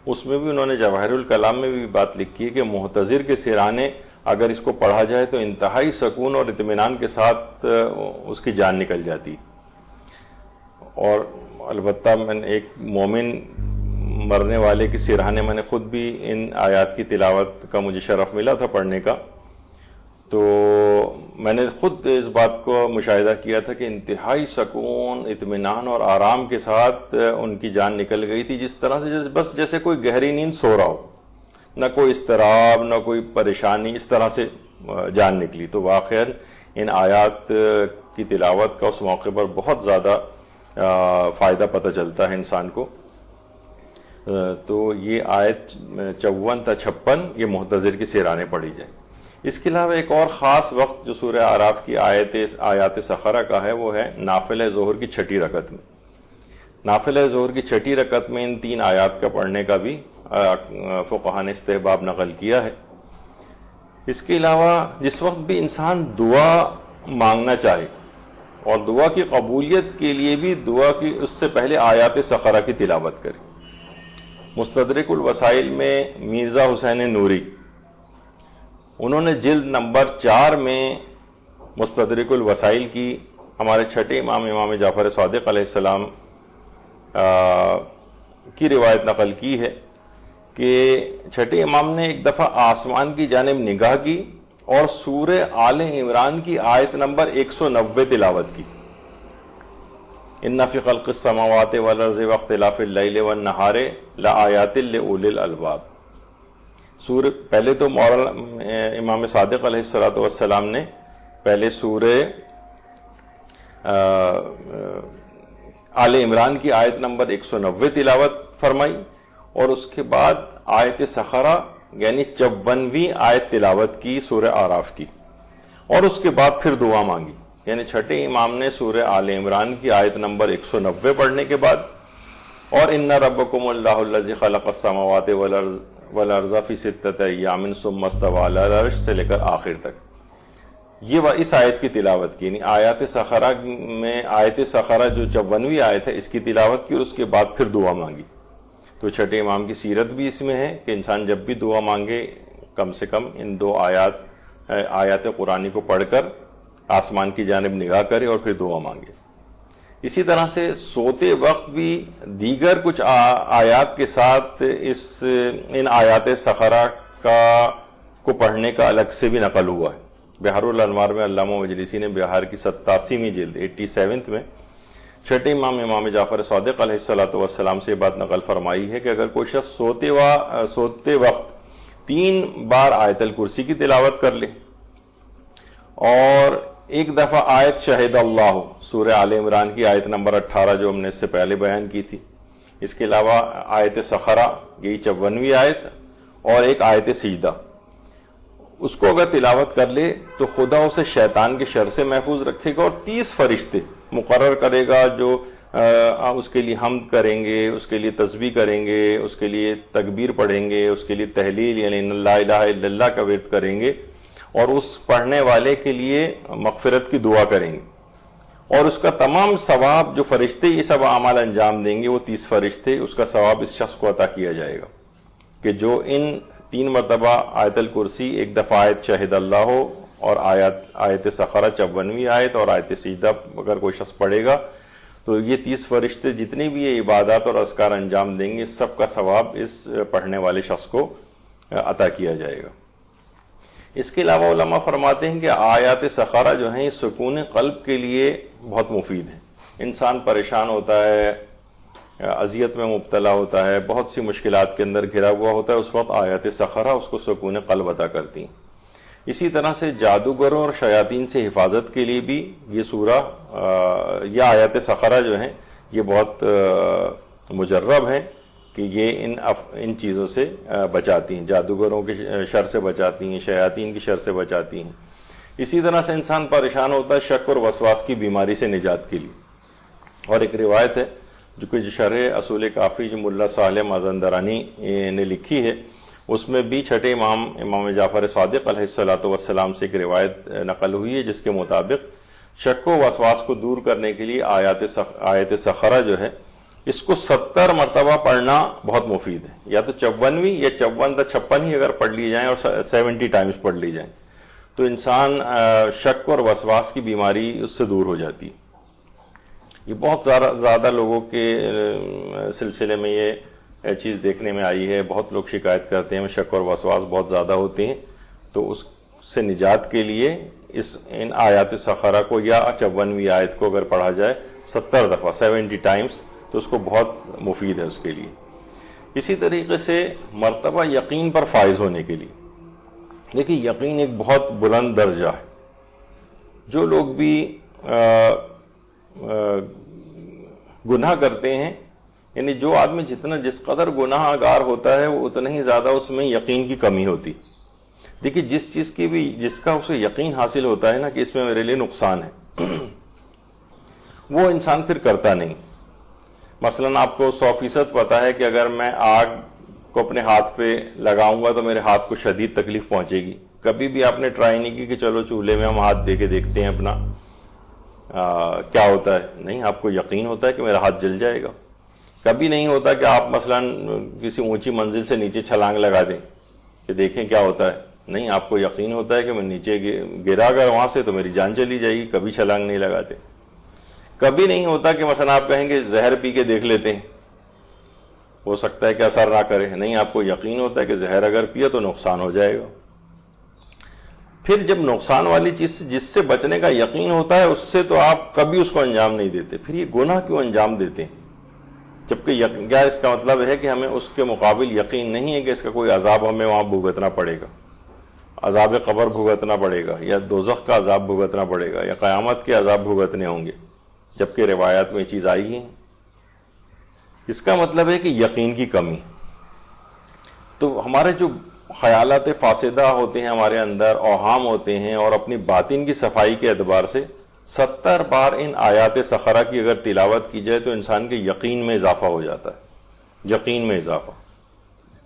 اس میں بھی انہوں نے جواہر الکلام میں بھی بات لکھی ہے کہ محتضر کے سرانے اگر اس کو پڑھا جائے تو انتہائی سکون اور اطمینان کے ساتھ اس کی جان نکل جاتی. اور البتہ میں نے ایک مومن مرنے والے کے سرہانے میں نے خود بھی ان آیات کی تلاوت کا مجھے شرف ملا تھا پڑھنے کا، تو میں نے خود اس بات کو مشاہدہ کیا تھا کہ انتہائی سکون، اطمینان اور آرام کے ساتھ ان کی جان نکل گئی تھی، جس طرح سے بس جیسے کوئی گہری نیند سو رہا ہو، نہ کوئی اضطراب نہ کوئی پریشانی، اس طرح سے جان نکلی. تو واقعاً ان آیات کی تلاوت کا اس موقع پر بہت زیادہ فائدہ پتہ چلتا ہے انسان کو. تو یہ آیت 54 تا 56 یہ محتضر کے سرانے پڑھی جائے. اس کے علاوہ ایک اور خاص وقت جو سورہ اعراف کی آیات سخرہ کا ہے وہ ہے نافلہ ظہر کی 6 رکعت میں. نافلہ ظہر کی 6 رکعت میں ان 3 آیات کا پڑھنے کا بھی فقہاء نے استحباب نقل کیا ہے. اس کے علاوہ جس وقت بھی انسان دعا مانگنا چاہے اور دعا کی قبولیت کے لیے بھی دعا کی اس سے پہلے آیات سخرہ کی تلاوت کرے. مستدرک الوسائل میں مرزا حسین نوری انہوں نے جلد نمبر 4 میں مستدرک الوسائل کی ہمارے چھٹے امام جعفر صادق علیہ السلام کی روایت نقل کی ہے کہ چھٹے امام نے ایک دفعہ آسمان کی جانب نگاہ کی اور سورہ آل عمران کی آیت نمبر 190 تلاوت کی. ان فی خلق السماوات والارض واختلاف اللیل والنہار لآیات لأولی الالباب. پہلے تو امام صادق علیہ السلام نے پہلے سورہ آل عمران کی آیت نمبر 190 تلاوت فرمائی اور اس کے بعد آیت سخرہ یعنی 54ویں آیت تلاوت کی سورہ اعراف کی، اور اس کے بعد پھر دعا مانگی. یعنی چھٹے امام نے سورہ آل عمران کی آیت نمبر 190 پڑھنے کے بعد اور ان ربکم اللہ الذی خلق السماوات والارض فی 6 ایام ثم استوی علی العرش سے لے کر آخر تک یہ اس آیت کی تلاوت کی. یعنی آیات سخرہ میں آیت سخرہ جو 54ویں آیت ہے اس کی تلاوت کی اور اس کے بعد پھر دعا مانگی. تو چھٹے امام کی سیرت بھی اس میں ہے کہ انسان جب بھی دعا مانگے کم سے کم ان 2 آیات قرآنی کو پڑھ کر آسمان کی جانب نگاہ کرے اور پھر دعا مانگے. اسی طرح سے سوتے وقت بھی دیگر کچھ آیات کے ساتھ ان آیات سخرہ کو پڑھنے کا الگ سے بھی نقل ہوا ہے. بحار الانوار میں علامہ مجلسی نے بہار کی 87ویں جلد 87 میں چھٹے امام جعفر صادق علیہ السلام سے یہ بات نقل فرمائی ہے کہ اگر کوئی شخص سوتے وقت 3 بار آیت الکرسی کی تلاوت کر لے، اور 1 دفعہ آیت شہد اللہ، سورہ آل عمران کی آیت نمبر 18 جو ہم نے اس سے پہلے بیان کی تھی۔ اس کے علاوہ آیت سخرہ، یہی 54ویں آیت، اور ایک آیت سجدہ، اس کو اگر تلاوت کر لے تو خدا اسے شیطان کے شر سے محفوظ رکھے گا، اور 30 فرشتے مقرر کرے گا جو اس کے لیے حمد کریں گے، اس کے لیے تسبیح کریں گے، اس کے لیے تکبیر پڑھیں گے، اس کے لیے تحلیل یعنی ان لا الہ الا اللہ کا ورد کریں گے، اور اس پڑھنے والے کے لیے مغفرت کی دعا کریں گے، اور اس کا تمام ثواب جو فرشتے یہ سب اعمال انجام دیں گے، وہ 30 فرشتے، اس کا ثواب اس شخص کو عطا کیا جائے گا کہ جو ان 3 مرتبہ آیت الکرسی، 1 دفعہ آیت شہد اللہ ہو، اور آیت سخرہ 54ویں آیت اور آیت سجدہ اگر کوئی شخص پڑھے گا تو یہ 30 فرشتے جتنی بھی یہ عبادات اور اذکار انجام دیں گے، سب کا ثواب اس پڑھنے والے شخص کو عطا کیا جائے گا۔ اس کے علاوہ علماء فرماتے ہیں کہ آیات سخرہ جو ہیں سکون قلب کے لیے بہت مفید ہیں۔ انسان پریشان ہوتا ہے، اذیت میں مبتلا ہوتا ہے، بہت سی مشکلات کے اندر گھرا ہوا ہوتا ہے، اس وقت آیات سخرہ اس کو سکون قلب عطا کرتی ہیں۔ اسی طرح سے جادوگروں اور شیاطین سے حفاظت کے لیے بھی یہ سورہ یا آیات سخرہ جو ہیں یہ بہت مجرب ہیں کہ یہ ان چیزوں سے بچاتی ہیں، جادوگروں کے شر سے بچاتی ہیں، شیاطین کی شر سے بچاتی ہیں۔ اسی طرح سے انسان پریشان ہوتا ہے شک اور وسواس کی بیماری سے نجات کے لیے، اور ایک روایت ہے جو کہ شرح اصول کافی جو ملا صالح مازندرانی نے لکھی ہے، اس میں بھی چھٹے امام جعفر صادق علیہ السلام سے ایک روایت نقل ہوئی ہے جس کے مطابق شک و وسواس کو دور کرنے کے لیے آیت سخرہ جو ہے اس کو 70 مرتبہ پڑھنا بہت مفید ہے، یا تو 54ویں یا 56 ہی اگر پڑھ لی جائیں اور 70 ٹائمز پڑھ لی جائیں تو انسان شک اور وسواس کی بیماری اس سے دور ہو جاتی ہے۔ یہ بہت زیادہ لوگوں کے سلسلے میں یہ چیز دیکھنے میں آئی ہے، بہت لوگ شکایت کرتے ہیں شک اور وسواس بہت زیادہ ہوتے ہیں، تو اس سے نجات کے لیے ان آیات سخرہ کو یا 54ویں آیت کو اگر پڑھا جائے 70 دفعہ 70 ٹائمز تو اس کو بہت مفید ہے اس کے لیے۔ اسی طریقے سے مرتبہ یقین پر فائز ہونے کے لیے، دیکھیے یقین ایک بہت بلند درجہ ہے۔ جو لوگ بھی گناہ کرتے ہیں، یعنی جو آدمی جس قدر گناہ گار ہوتا ہے وہ اتنا ہی زیادہ اس میں یقین کی کمی ہوتی۔ دیکھیے جس کا اسے یقین حاصل ہوتا ہے نا کہ اس میں میرے لیے نقصان ہے، وہ انسان پھر کرتا نہیں۔ مثلا آپ کو 100% پتا ہے کہ اگر میں آگ کو اپنے ہاتھ پہ لگاؤں گا تو میرے ہاتھ کو شدید تکلیف پہنچے گی، کبھی بھی آپ نے ٹرائی نہیں کی کہ چلو چولہے میں ہم ہاتھ دے کے دیکھتے ہیں اپنا کیا ہوتا ہے، نہیں، آپ کو یقین ہوتا ہے کہ میرا ہاتھ جل جائے گا۔ کبھی نہیں ہوتا کہ آپ مثلا کسی اونچی منزل سے نیچے چھلانگ لگا دیں کہ دیکھیں کیا ہوتا ہے، نہیں، آپ کو یقین ہوتا ہے کہ میں نیچے گرا اگر وہاں سے تو میری جان چلی جائے گی، کبھی چھلانگ نہیں لگاتے۔ کبھی نہیں ہوتا کہ مثلا آپ کہیں گے زہر پی کے دیکھ لیتے ہیں، ہو سکتا ہے کہ اثر نہ کرے، نہیں، آپ کو یقین ہوتا ہے کہ زہر اگر پیا تو نقصان ہو جائے گا۔ پھر جب نقصان والی چیز جس سے بچنے کا یقین ہوتا ہے اس سے تو آپ کبھی اس کو انجام نہیں دیتے، پھر یہ گناہ کیوں انجام دیتے ہیں؟ جبکہ کیا اس کا مطلب ہے کہ ہمیں اس کے مقابل یقین نہیں ہے کہ اس کا کوئی عذاب ہمیں وہاں بھگتنا پڑے گا، عذاب قبر بھگتنا پڑے گا، یا دوزخ کا عذاب بھگتنا پڑے گا، یا قیامت کے عذاب بھگتنے ہوں گے، جبکہ روایات میں یہ چیز آئی ہے۔ اس کا مطلب ہے کہ یقین کی کمی۔ تو ہمارے جو خیالات فاسدہ ہوتے ہیں ہمارے اندر، اوہام ہوتے ہیں، اور اپنی باطن کی صفائی کے اعتبار سے 70 بار ان آیات سخرہ کی اگر تلاوت کی جائے تو انسان کے یقین میں اضافہ ہو جاتا ہے، یقین میں اضافہ۔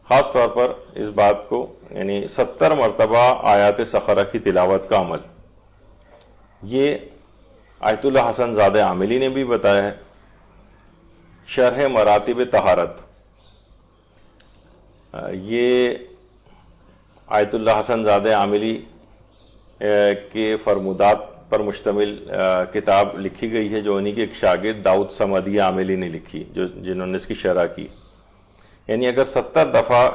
خاص طور پر اس بات کو یعنی 70 مرتبہ آیات سخرہ کی تلاوت کا عمل، یہ آیت اللہ حسن زادہ عاملی نے بھی بتایا ہے۔ شرح مراتب طہارت، یہ آیت اللہ حسن زادہ عاملی کے فرمودات پر مشتمل کتاب لکھی گئی ہے جو انہی کے ایک شاگرد داؤد صمدی عاملی نے لکھی، جنہوں نے اس کی شرح کی۔ یعنی اگر 70 دفعہ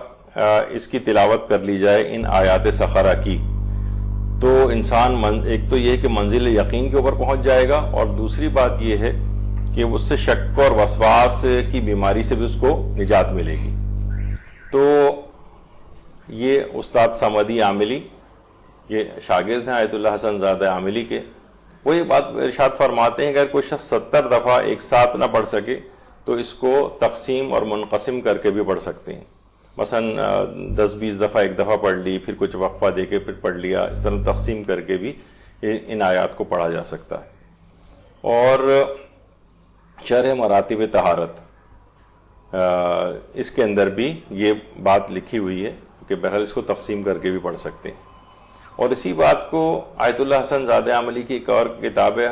اس کی تلاوت کر لی جائے ان آیات سخرہ کی تو انسان ایک تو یہ کہ منزل یقین کے اوپر پہنچ جائے گا، اور دوسری بات یہ ہے کہ اس سے شک اور وسواس کی بیماری سے بھی اس کو نجات ملے گی۔ تو یہ استاد صمدی عاملی، یہ شاگرد ہیں آیت اللہ حسن زادہ عاملی کے، وہ یہ بات ارشاد فرماتے ہیں کہ اگر کوئی شخص 70 دفعہ ایک ساتھ نہ پڑھ سکے تو اس کو تقسیم اور منقسم کر کے بھی پڑھ سکتے ہیں. مثلا 10-20 دفعہ ایک دفعہ پڑھ لی، پھر کچھ وقفہ دے کے پھر پڑھ لیا، اس طرح تقسیم کر کے بھی ان آیات کو پڑھا جا سکتا ہے. اور شرح مراتب طہارت، اس کے اندر بھی یہ بات لکھی ہوئی ہے کہ بہرحال اس کو تقسیم کر کے بھی پڑھ سکتے ہیں. اور اسی بات کو آیت اللہ حسن زادہ عاملی کی ایک اور کتاب ہے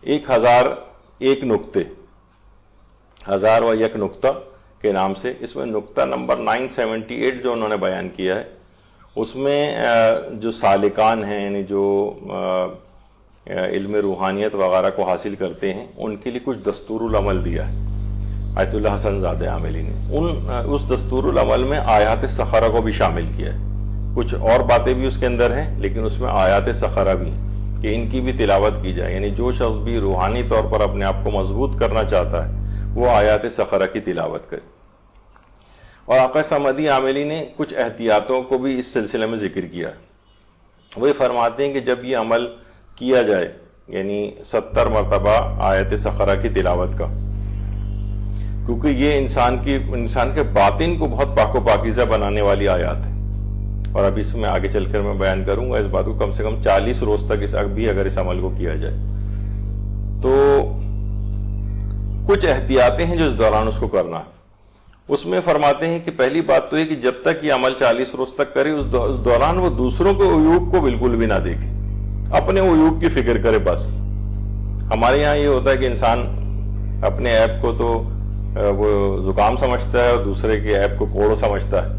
1001 نکتے، 1001 نکتہ کے نام سے، اس میں نکتہ نمبر 978 جو انہوں نے بیان کیا ہے، اس میں جو سالکان ہیں، یعنی جو علم روحانیت وغیرہ کو حاصل کرتے ہیں، ان کے لیے کچھ دستور العمل دیا ہے آیت اللہ حسن زادہ عاملی نے. اس دستور العمل میں آیات سخرہ کو بھی شامل کیا ہے. کچھ اور باتیں بھی اس کے اندر ہیں، لیکن اس میں آیات سخرہ بھی ہیں کہ ان کی بھی تلاوت کی جائے. یعنی جو شخص بھی روحانی طور پر اپنے آپ کو مضبوط کرنا چاہتا ہے وہ آیات سخرہ کی تلاوت کرے. اور آقا صمدی عاملی نے کچھ احتیاطوں کو بھی اس سلسلے میں ذکر کیا ہے. وہ فرماتے ہیں کہ جب یہ عمل کیا جائے، یعنی 70 مرتبہ آیت سخرہ کی تلاوت کا، کیونکہ یہ انسان کے باطن کو بہت پاک و پاکیزہ بنانے والی آیات ہے. اور اب اس میں آگے چل کر میں بیان کروں گا اس بات کو، کم سے کم 40 روز تک اگر اس عمل کو کیا جائے تو کچھ احتیاطیں ہیں جو اس دوران اس کو کرنا ہے. اس میں فرماتے ہیں کہ پہلی بات تو ہے کہ جب تک یہ عمل 40 روز تک کرے، اس دوران وہ دوسروں کے عیوب کو بالکل بھی نہ دیکھے، اپنے عیوب کی فکر کرے بس. ہمارے یہاں یہ ہوتا ہے کہ انسان اپنے عیب کو تو وہ زکام سمجھتا ہے اور دوسرے کے عیب کو کوڑ سمجھتا ہے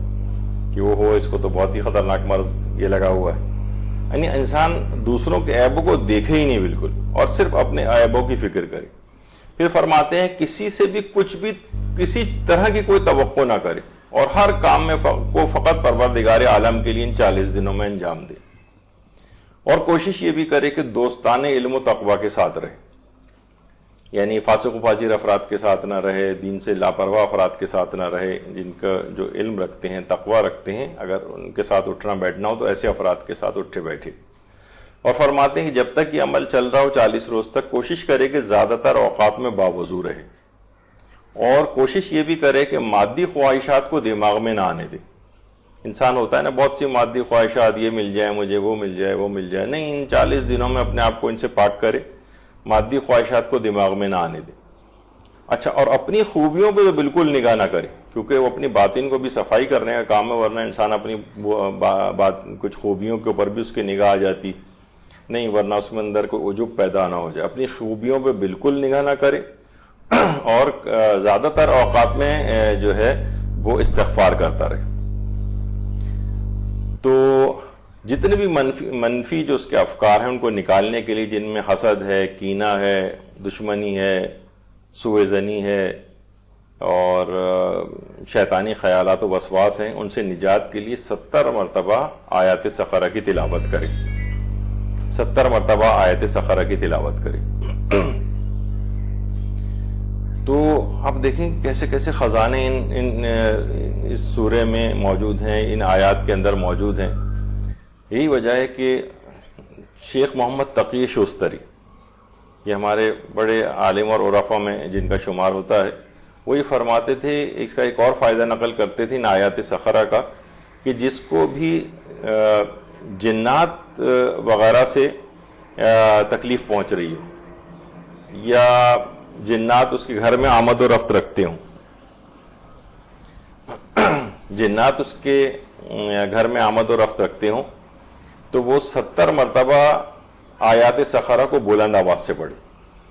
کہ وہ اس کو تو بہت ہی خطرناک مرض یہ لگا ہوا ہے. یعنی انسان دوسروں کے عیبوں کو دیکھے ہی نہیں بالکل، اور صرف اپنے عیبوں کی فکر کرے. پھر فرماتے ہیں کسی سے بھی کچھ بھی کسی طرح کی کوئی توقع نہ کرے، اور ہر کام میں کو فقط پروردگار عالم کے لیے ان 40 دنوں میں انجام دے. اور کوشش یہ بھی کرے کہ دوستانہ علم و تقوی کے ساتھ رہے، یعنی فاسق و فاجر افراد کے ساتھ نہ رہے، دین سے لاپرواہ افراد کے ساتھ نہ رہے. جن کا جو علم رکھتے ہیں، تقوی رکھتے ہیں، اگر ان کے ساتھ اٹھنا بیٹھنا ہو تو ایسے افراد کے ساتھ اٹھے بیٹھے. اور فرماتے ہیں کہ جب تک یہ عمل چل رہا ہو 40 روز تک، کوشش کرے کہ زیادہ تر اوقات میں باوضو رہے، اور کوشش یہ بھی کرے کہ مادی خواہشات کو دماغ میں نہ آنے دے. انسان ہوتا ہے نا بہت سی مادی خواہشات، یہ مل جائے مجھے، وہ مل جائے وہ مل جائے. نہیں، ان 40 دنوں میں اپنے آپ کو ان سے پاک کرے، مادی خواہشات کو دماغ میں نہ آنے دے. اچھا، اور اپنی خوبیوں پہ تو بالکل نگاہ نہ کرے، کیونکہ وہ اپنی باطن کو بھی صفائی کرنے کا کام ہے، ورنہ انسان اپنی کچھ خوبیوں کے اوپر بھی اس کی نگاہ آ جاتی نہیں، ورنہ اس میں اندر کوئی عجب پیدا نہ ہو جائے. اپنی خوبیوں پہ بالکل نگاہ نہ کرے، اور زیادہ تر اوقات میں جو ہے وہ استغفار کرتا رہے. تو جتنے بھی منفی جو اس کے افکار ہیں ان کو نکالنے کے لیے، جن میں حسد ہے، کینہ ہے، دشمنی ہے، سوء ظنی ہے، اور شیطانی خیالات و وسواس ہیں، ان سے نجات کے لیے 70 مرتبہ آیات سخرہ کی تلاوت کرے. 70 مرتبہ آیات سخرہ کی تلاوت کرے. تو آپ دیکھیں کیسے کیسے خزانے اس سورے میں موجود ہیں، ان آیات کے اندر موجود ہیں. یہی وجہ ہے کہ شیخ محمد تقی شوستری، یہ ہمارے بڑے عالم اور عرفا میں جن کا شمار ہوتا ہے، وہی فرماتے تھے، اس کا ایک اور فائدہ نقل کرتے تھے ان آیات سخرہ کا، کہ جس کو بھی جنات وغیرہ سے تکلیف پہنچ رہی ہو، یا جنات اس کے گھر میں آمد و رفت رکھتے ہوں، جنات اس کے گھر میں آمد و رفت رکھتے ہوں، تو وہ 70 مرتبہ آیات سخرہ کو بلند آواز سے پڑھے.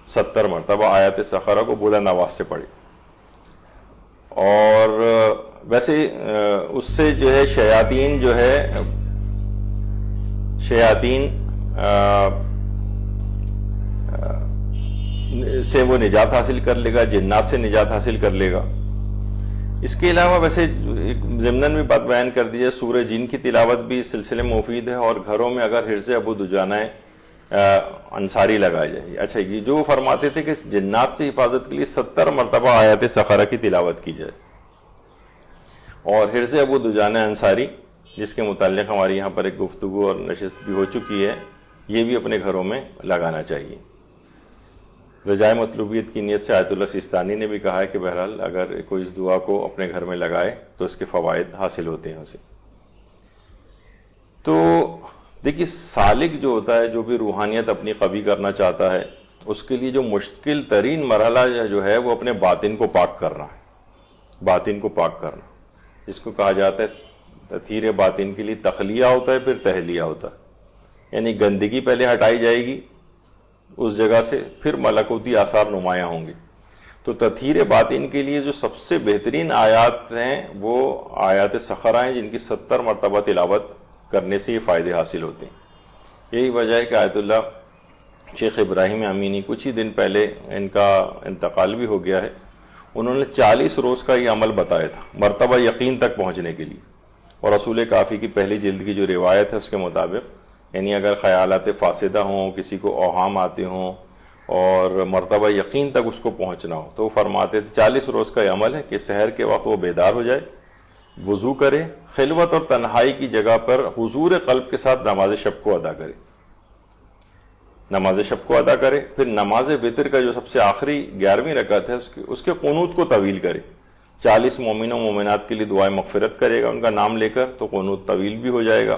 70 مرتبہ آیات سخرہ کو بلند آواز سے پڑھے. اور ویسے اس سے جو ہے شیاطین سے وہ نجات حاصل کر لے گا، جنات سے نجات حاصل کر لے گا. اس کے علاوہ ویسے ضمناً بھی بات بیان کر دی جائے، سورہ جن کی تلاوت بھی اس سلسلے میں مفید ہے، اور گھروں میں اگر حرز ابو دجانہ انصاری لگائی جائے. اچھا، یہ جو فرماتے تھے کہ جنات سے حفاظت کے لیے 70 مرتبہ آیات سخرہ کی تلاوت کی جائے. اور حرز ابو دجانہ انصاری جس کے متعلق ہماری یہاں پر ایک گفتگو اور نشست بھی ہو چکی ہے، یہ بھی اپنے گھروں میں لگانا چاہیے۔ رجائے مطلوبیت کی نیت سے آیت اللہ سیستانی نے بھی کہا ہے کہ بہرحال اگر کوئی اس دعا کو اپنے گھر میں لگائے تو اس کے فوائد حاصل ہوتے ہیں اسے۔ تو دیکھیے سالک جو ہوتا ہے، جو بھی روحانیت اپنی قوی کرنا چاہتا ہے، اس کے لیے جو مشکل ترین مرحلہ جو ہے وہ اپنے باطن کو پاک کرنا ہے، باطن کو پاک کرنا، جس کو کہا جاتا ہے تطہیر باطن کے لیے تخلیہ ہوتا ہے، پھر تہلیہ ہوتا ہے، یعنی گندگی پہلے ہٹائی جائے گی اس جگہ سے، پھر ملکوتی آثار نمایاں ہوں گے۔ تو تطہیر باطن کے لیے جو سب سے بہترین آیات ہیں وہ آیات سخرہ ہیں، جن کی 70 مرتبہ تلاوت کرنے سے یہ فائدے حاصل ہوتے ہیں۔ یہی وجہ ہے کہ آیت اللہ شیخ ابراہیم امینی کچھ ہی دن پہلے ان کا انتقال بھی ہو گیا ہے، انہوں نے 40 روز کا یہ عمل بتایا تھا مرتبہ یقین تک پہنچنے کے لیے، اور رسول کافی کی پہلی جلد کی جو روایت ہے اس کے مطابق، یعنی اگر خیالات فاسدہ ہوں، کسی کو اوہام آتے ہوں اور مرتبہ یقین تک اس کو پہنچنا ہو، تو وہ فرماتے تھے 40 روز کا یہ عمل ہے کہ سحر کے وقت وہ بیدار ہو جائے، وضو کرے، خلوت اور تنہائی کی جگہ پر حضور قلب کے ساتھ نماز شب کو ادا کرے، نماز شب کو ادا کرے، پھر نماز وتر کا جو سب سے آخری 11ویں رکعت ہے اس کے قنوت کو طویل کرے، 40 مومنوں مومنات کے لیے دعائیں مغفرت کرے گا ان کا نام لے کر، تو قنوت طویل بھی ہو جائے گا،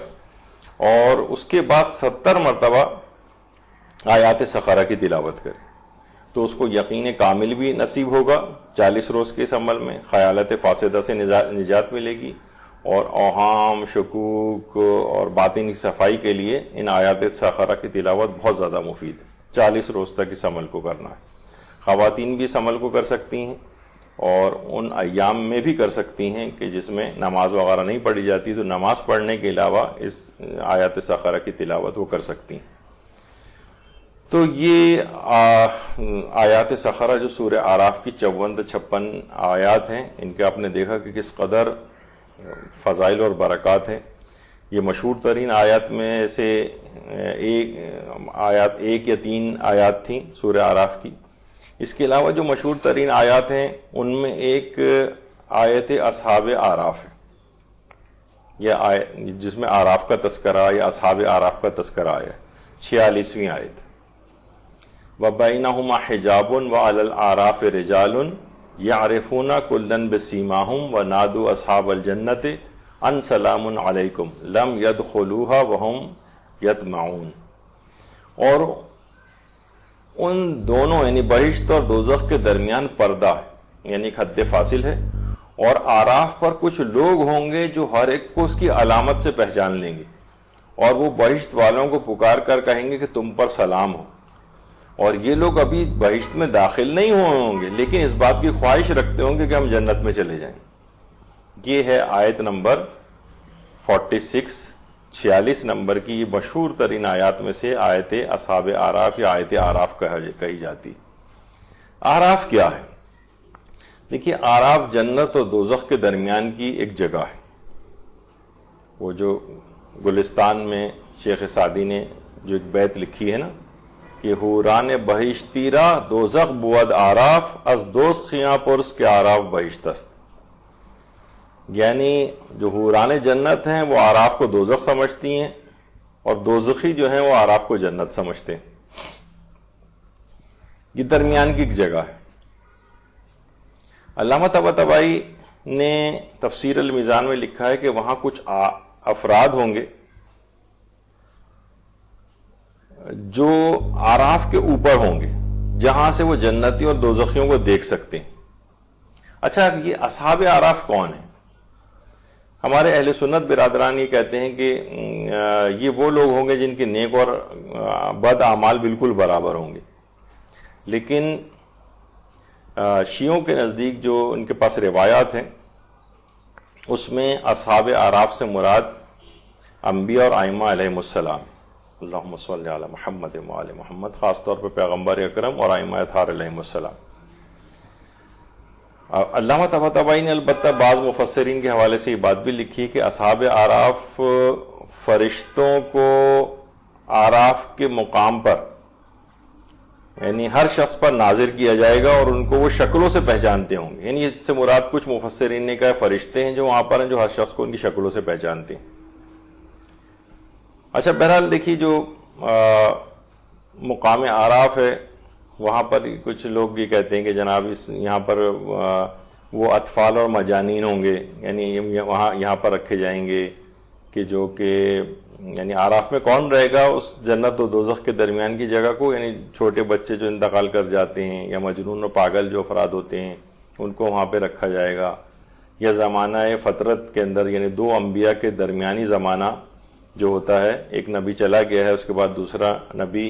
اور اس کے بعد 70 مرتبہ آیات سخرہ کی تلاوت کرے، تو اس کو یقین کامل بھی نصیب ہوگا 40 روز کے اس عمل میں، خیالات فاسدہ سے نجات ملے گی، اور اوہام، شکوک اور باطن کی صفائی کے لیے ان آیات سخرہ کی تلاوت بہت زیادہ مفید ہے۔ 40 روز تک اس عمل کو کرنا ہے۔ خواتین بھی اس عمل کو کر سکتی ہیں، اور ان ایام میں بھی کر سکتی ہیں کہ جس میں نماز وغیرہ نہیں پڑھی جاتی، تو نماز پڑھنے کے علاوہ اس آیات سخرہ کی تلاوت وہ کر سکتی ہیں۔ تو یہ آیات سخرہ جو سورہ اعراف کی 54 سے 56 آیات ہیں، ان کے آپ نے دیکھا کہ کس قدر فضائل اور برکات ہیں۔ یہ مشہور ترین آیات میں سے ایک یا 3 آیات تھیں سورہ اعراف کی۔ اس کے علاوہ جو مشہور ترین آیات ہیں ان میں ایک آیت اصحاب اعراف ہے، یہ جس میں اعراف کا تذکرہ یا اصحاب اعراف کا تذکرہ ہے، 46ویں آیت۔ وَبَيْنَهُمَا حِجَابٌ وَعَلَى الْأَعْرَافِ رِجَالٌ يَعْرِفُونَ كُلًّا بِسِيمَاهُمْ وَنَادُوا أَصْحَابَ الْجَنَّةِ أَنْ سَلَامٌ عَلَيْكُمْ لَمْ يَدْخُلُوهَا وَهُمْ يَطْمَعُونَ، اور ان دونوں یعنی بہشت اور دوزخ کے درمیان پردہ ہے، یعنی ایک حد فاصل ہے، اور آراف پر کچھ لوگ ہوں گے جو ہر ایک کو اس کی علامت سے پہچان لیں گے، اور وہ بہشت والوں کو پکار کر کہیں گے کہ تم پر سلام ہو، اور یہ لوگ ابھی بہشت میں داخل نہیں ہوئے ہوں گے لیکن اس بات کی خواہش رکھتے ہوں گے کہ ہم جنت میں چلے جائیں۔ یہ ہے آیت نمبر 46 نمبر کی یہ مشہور ترین آیات میں سے آیت اصحاب اعراف یا آیت اعراف کہی جاتی۔ اعراف کیا ہے؟ دیکھیے اعراف جنت اور دوزخ کے درمیان کی ایک جگہ ہے، وہ جو گلستان میں شیخ سعدی نے جو ایک بیت لکھی ہے نا کہ حوران بہشتیرا دوزخ بود اعراف از دوزخیاں پرس کے اعراف بہشت است، یعنی جو حوران جنت ہیں وہ اعراف کو دوزخ سمجھتی ہیں، اور دوزخی جو ہیں وہ اعراف کو جنت سمجھتے ہیں۔ یہ درمیان کی ایک جگہ ہے۔ علامہ طباطبائی نے تفسیر المیزان میں لکھا ہے کہ وہاں کچھ افراد ہوں گے جو اعراف کے اوپر ہوں گے، جہاں سے وہ جنتی اور دوزخیوں کو دیکھ سکتے ہیں۔ اچھا، یہ اصحاب اعراف کون ہیں؟ ہمارے اہل سنت برادران یہ کہتے ہیں کہ یہ وہ لوگ ہوں گے جن کے نیک اور بد اعمال بالکل برابر ہوں گے، لیکن شیعوں کے نزدیک جو ان کے پاس روایات ہیں اس میں اصحاب اعراف سے مراد انبیاء اور ائمہ علیہم السلام، اللہم صلی علی محمد وآل محمد، خاص طور پر پیغمبر اکرم اور ائمہ اطہار علیہم السلام۔ علامہ طباطبائی نے البتہ بعض مفسرین کے حوالے سے یہ بات بھی لکھی کہ اصحاب اعراف فرشتوں کو اعراف کے مقام پر یعنی ہر شخص پر نازل کیا جائے گا اور ان کو وہ شکلوں سے پہچانتے ہوں گے. یعنی اس سے مراد کچھ مفسرین نے کہا فرشتے ہیں جو وہاں پر ہیں جو ہر شخص کو ان کی شکلوں سے پہچانتے ہیں. اچھا بہرحال دیکھیے جو مقام اعراف ہے وہاں پر کچھ لوگ یہ کہتے ہیں کہ جناب یہاں پر وہ اطفال اور مجانین ہوں گے، یعنی یہاں پر رکھے جائیں گے کہ جو کہ یعنی اعراف میں کون رہے گا اس جنت و دوزخ کے درمیان کی جگہ کو، یعنی چھوٹے بچے جو انتقال کر جاتے ہیں یا مجنون و پاگل جو افراد ہوتے ہیں ان کو وہاں پہ رکھا جائے گا، یا زمانہ فطرت کے اندر یعنی دو انبیاء کے درمیانی زمانہ جو ہوتا ہے، ایک نبی چلا گیا ہے اس کے بعد دوسرا نبی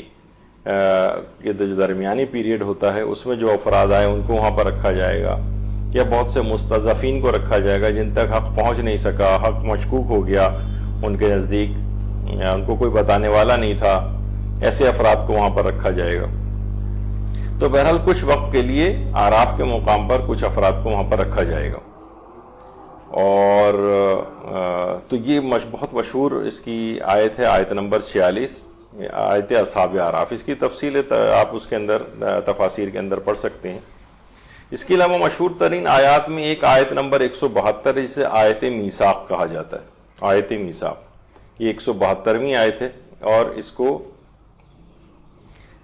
کے جو درمیانی پیریڈ ہوتا ہے اس میں جو افراد آئے ان کو وہاں پر رکھا جائے گا، یا بہت سے مستضعفین کو رکھا جائے گا جن تک حق پہنچ نہیں سکا، حق مشکوک ہو گیا ان کے نزدیک، ان کو کوئی بتانے والا نہیں تھا، ایسے افراد کو وہاں پر رکھا جائے گا. تو بہرحال کچھ وقت کے لیے اعراف کے مقام پر کچھ افراد کو وہاں پر رکھا جائے گا. اور تو یہ بہت مشہور اس کی آیت ہے، آیت نمبر 46، آیت اصحاب اعراف. اس کی تفصیل آپ اس کے اندر تفاسیر کے اندر پڑھ سکتے ہیں. اس کے علاوہ مشہور ترین آیات میں ایک آیت نمبر 172 جسے آیت میثاق کہا جاتا ہے. آیت میثاق یہ 172ویں آیت ہے، اور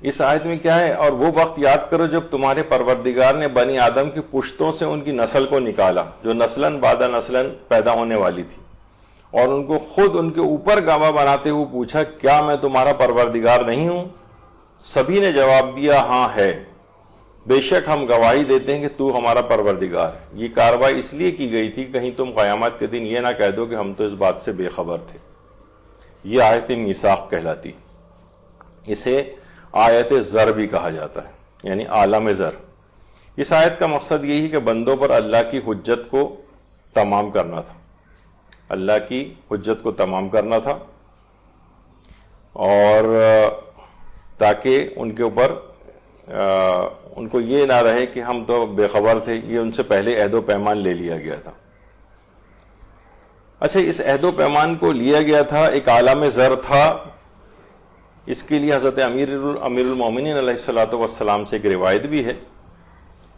اس آیت میں کیا ہے، اور وہ وقت یاد کرو جب تمہارے پروردگار نے بنی آدم کی پشتوں سے ان کی نسل کو نکالا جو نسلاً بعد نسلاً پیدا ہونے والی تھی، اور ان کو خود ان کے اوپر گواہ بناتے ہوئے پوچھا کیا میں تمہارا پروردگار نہیں ہوں؟ سبھی نے جواب دیا ہاں ہے، بے شک ہم گواہی دیتے ہیں کہ تو ہمارا پروردگار ہے. یہ کارروائی اس لیے کی گئی تھی کہیں تم قیامت کے دن یہ نہ کہہ دو کہ ہم تو اس بات سے بے خبر تھے. یہ آیت میثاق کہلاتی. اسے آیت زر بھی کہا جاتا ہے، یعنی عالم زر. اس آیت کا مقصد یہی کہ بندوں پر اللہ کی حجت کو تمام کرنا تھا، اللہ کی حجت کو تمام کرنا تھا، اور تاکہ ان کے اوپر ان کو یہ نہ رہے کہ ہم تو بے خبر تھے، یہ ان سے پہلے عہد و پیمان لے لیا گیا تھا. اچھا اس عہد و پیمان کو لیا گیا تھا، ایک عالم زر تھا. اس کے لیے حضرت امیر المومنین علیہ الصلوۃ والسلام سے ایک روایت بھی ہے.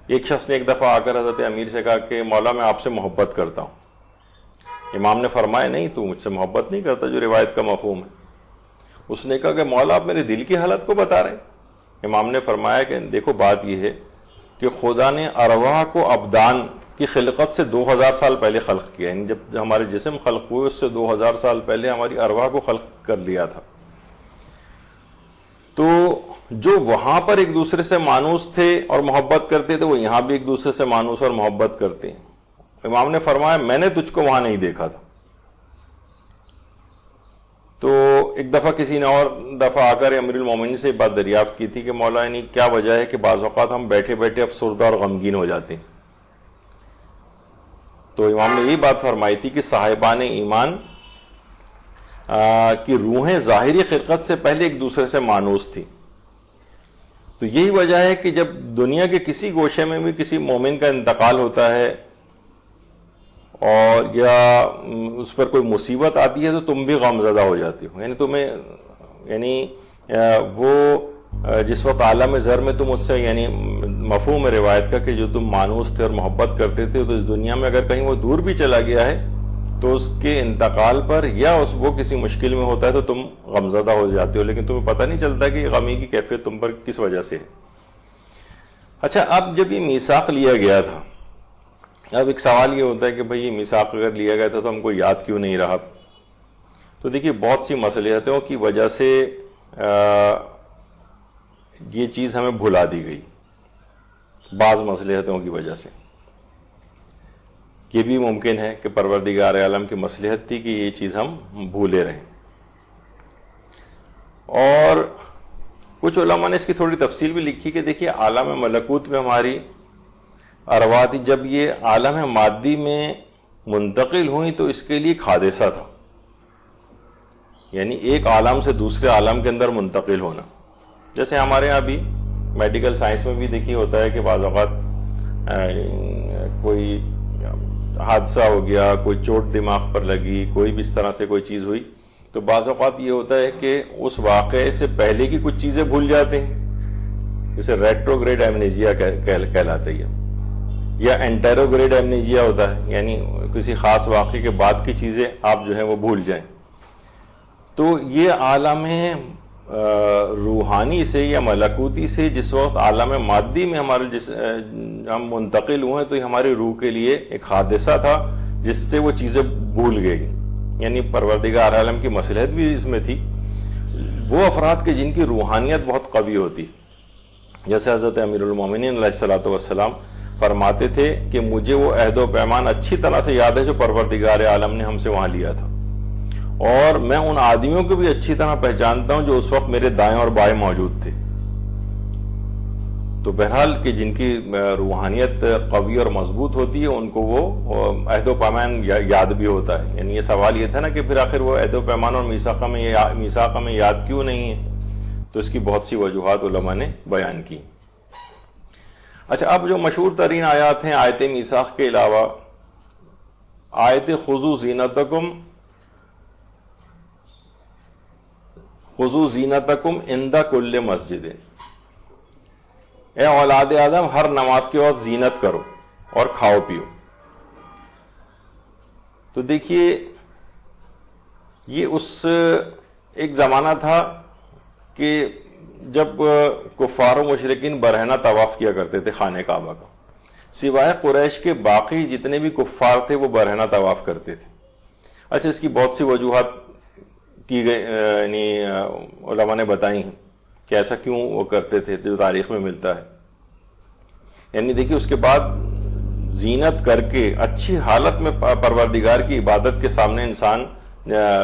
ایک شخص نے ایک دفعہ آ کر حضرت امیر سے کہا کہ مولا میں آپ سے محبت کرتا ہوں. امام نے فرمایا نہیں تو مجھ سے محبت نہیں کرتا، جو روایت کا مفہوم ہے. اس نے کہا کہ مولا آپ میرے دل کی حالت کو بتا رہے ہیں. امام نے فرمایا کہ دیکھو بات یہ ہے کہ خدا نے ارواح کو ابدان کی خلقت سے 2000 سال پہلے خلق کیا، یعنی جب ہمارے جسم خلق ہوئے اس سے 2000 سال پہلے ہماری ارواح کو خلق کر لیا تھا. تو جو وہاں پر ایک دوسرے سے مانوس تھے اور محبت کرتے تھے وہ یہاں بھی ایک دوسرے سے مانوس اور محبت کرتے ہیں. امام نے فرمایا میں نے تجھ کو وہاں نہیں دیکھا تھا. تو ایک دفعہ کسی نے اور دفعہ آ کر امیر المومنین سے بات دریافت کی تھی کہ مولا یعنی کیا وجہ ہے کہ بعض اوقات ہم بیٹھے بیٹھے افسردہ اور غمگین ہو جاتے ہیں. تو امام نے یہی بات فرمائی تھی کہ صاحبان ایمان کی روحیں ظاہری خلقت سے پہلے ایک دوسرے سے مانوس تھی. تو یہی وجہ ہے کہ جب دنیا کے کسی گوشے میں بھی کسی مومن کا انتقال ہوتا ہے اور یا اس پر کوئی مصیبت آتی ہے تو تم بھی غم زدہ ہو جاتی ہو. یعنی تمہیں یعنی وہ جس وقت عالم زر میں تم اس سے یعنی مفہوم روایت کا کہ جو تم مانوس تھے اور محبت کرتے تھے تو اس دنیا میں اگر کہیں وہ دور بھی چلا گیا ہے تو اس کے انتقال پر یا وہ کسی مشکل میں ہوتا ہے تو تم غمزدہ ہو جاتے ہو، لیکن تمہیں پتہ نہیں چلتا کہ غمی کی کیفیت تم پر کس وجہ سے ہے. اچھا اب جب یہ میثاق لیا گیا تھا، اب ایک سوال یہ ہوتا ہے کہ بھئی یہ میثاق اگر لیا گیا تھا تو ہم کو یاد کیوں نہیں رہا؟ تو دیکھیے بہت سی مصلحتوں کی وجہ سے یہ چیز ہمیں بھلا دی گئی. بعض مصلحتوں کی وجہ سے یہ بھی ممکن ہے کہ پروردگار عالم کی مصلحت تھی کہ یہ چیز ہم بھولے رہیں. اور کچھ علماء نے اس کی تھوڑی تفصیل بھی لکھی کہ دیکھیے عالم ملکوت میں ہماری ارواح تھی، جب یہ عالم مادی میں منتقل ہوئی تو اس کے لیے ایک حادثہ تھا، یعنی ایک عالم سے دوسرے عالم کے اندر منتقل ہونا. جیسے ہمارے ہاں بھی میڈیکل سائنس میں بھی دیکھیے ہوتا ہے کہ بعض اوقات کوئی حادثہ ہو گیا، کوئی چوٹ دماغ پر لگی، کوئی بھی اس طرح سے کوئی چیز ہوئی تو بعض اوقات یہ ہوتا ہے کہ اس واقعے سے پہلے کی کچھ چیزیں بھول جاتے ہیں. جسے ریٹروگریڈ ایمنیجیا کہلاتے ہیں، یا انٹیروگریڈ ایمنیجیا ہوتا ہے، یعنی کسی خاص واقعے کے بعد کی چیزیں آپ جو ہیں وہ بھول جائیں. تو یہ عالم روحانی سے یا ملکوتی سے جس وقت عالم مادی میں ہم منتقل ہوئے تو یہ ہماری روح کے لیے ایک حادثہ تھا جس سے وہ چیزیں بھول گئی. یعنی پروردگار عالم کی مصلحت بھی اس میں تھی. وہ افراد کے جن کی روحانیت بہت قوی ہوتی، جیسے حضرت امیر المومنین علیہ الصلوۃ والسلام فرماتے تھے کہ مجھے وہ عہد و پیمان اچھی طرح سے یاد ہے جو پروردگار عالم نے ہم سے وہاں لیا تھا، اور میں ان آدمیوں کو بھی اچھی طرح پہچانتا ہوں جو اس وقت میرے دائیں اور بائیں موجود تھے. تو بہرحال کہ جن کی روحانیت قوی اور مضبوط ہوتی ہے ان کو وہ عہد و پیمان یاد بھی ہوتا ہے. یعنی یہ سوال یہ تھا نا کہ پھر آخر وہ عہد و پیمان اور میثاق میں یاد کیوں نہیں ہے؟ تو اس کی بہت سی وجوہات علماء نے بیان کی. اچھا، اب جو مشہور ترین آیات ہیں آیت میثاق کے علاوہ آیت خذوا زینتکم عند کل مسجد. اے اولاد آدم، ہر نماز کے وقت زینت کرو اور کھاؤ پیو. تو دیکھیے یہ ایک زمانہ تھا کہ جب کفار و مشرکین برہنہ طواف کیا کرتے تھے خانہ کعبہ کا. سوائے قریش کے باقی جتنے بھی کفار تھے وہ برہنہ طواف کرتے تھے. اچھا، اس کی بہت سی وجوہات کی گئی، یعنی علماء نے بتائی ہیں کہ ایسا کیوں وہ کرتے تھے، جو تاریخ میں ملتا ہے. یعنی دیکھیے اس کے بعد زینت کر کے اچھی حالت میں پروردگار کی عبادت کے سامنے انسان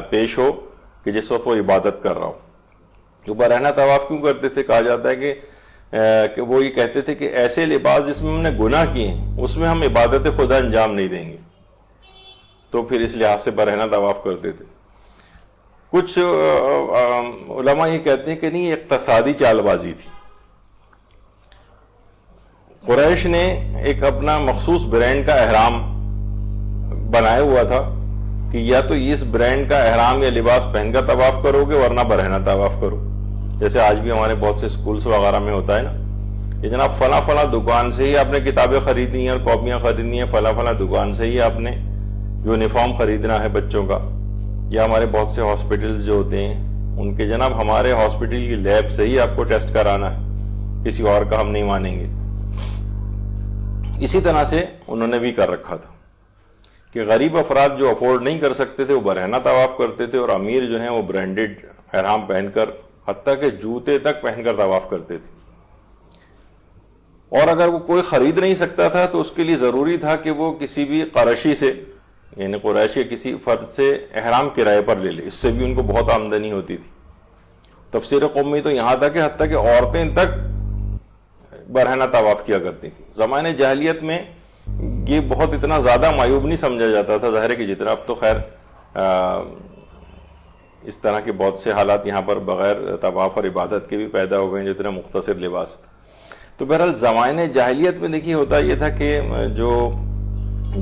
پیش ہو کہ جس وقت وہ عبادت کر رہا ہو. تو برہنہ طواف کیوں کرتے تھے؟ کہا جاتا ہے کہ وہ یہ کہتے تھے کہ ایسے لباس جس میں ہم نے گناہ کیے ہیں اس میں ہم عبادت خدا انجام نہیں دیں گے. تو پھر اس لحاظ سے برہنہ طواف کرتے تھے. کچھ علماء یہ کہتے ہیں کہ نہیں، یہ اقتصادی چال بازی تھی. قریش نے ایک اپنا مخصوص برانڈ کا احرام بنایا ہوا تھا کہ یا تو اس برانڈ کا احرام یا لباس پہن کر طواف کرو گے ورنہ برہنہ طواف کرو. جیسے آج بھی ہمارے بہت سے سکولز وغیرہ میں ہوتا ہے نا کہ جناب فلاں فلاں دکان سے ہی آپ نے کتابیں خریدنی ہیں اور کاپیاں خریدنی ہیں، فلاں فلاں دکان سے ہی آپ نے یونیفارم خریدنا ہے بچوں کا. یا ہمارے بہت سے ہاسپٹلز جو ہوتے ہیں ان کے جناب ہمارے ہاسپٹل کی لیب سے ہی آپ کو ٹیسٹ کرانا ہے، کسی اور کا ہم نہیں مانیں گے. اسی طرح سے انہوں نے بھی کر رکھا تھا کہ غریب افراد جو افورڈ نہیں کر سکتے تھے وہ برہنہ طواف کرتے تھے، اور امیر جو ہیں وہ برانڈڈ احرام پہن کر، حتیٰ کہ جوتے تک پہن کر طواف کرتے تھے. اور اگر وہ کوئی خرید نہیں سکتا تھا تو اس کے لیے ضروری تھا کہ وہ کسی بھی قرشی سے، یعنی قریش کے کسی فرد سے احرام کرائے پر لے لے. اس سے بھی ان کو بہت آمدنی ہوتی تھی. تفسیر قومی تو یہاں تک کہ حتیٰ کہ عورتیں تک برہنہ طواف کیا کرتی تھی. زمانے جاہلیت میں یہ بہت اتنا زیادہ معیوب نہیں سمجھا جاتا تھا. ظاہر ہے کہ جتنا اب تو خیر اس طرح کے بہت سے حالات یہاں پر بغیر طواف اور عبادت کے بھی پیدا ہو گئے، جتنا مختصر لباس. تو بہرحال زمانے جاہلیت میں دیکھیے ہوتا یہ تھا کہ جو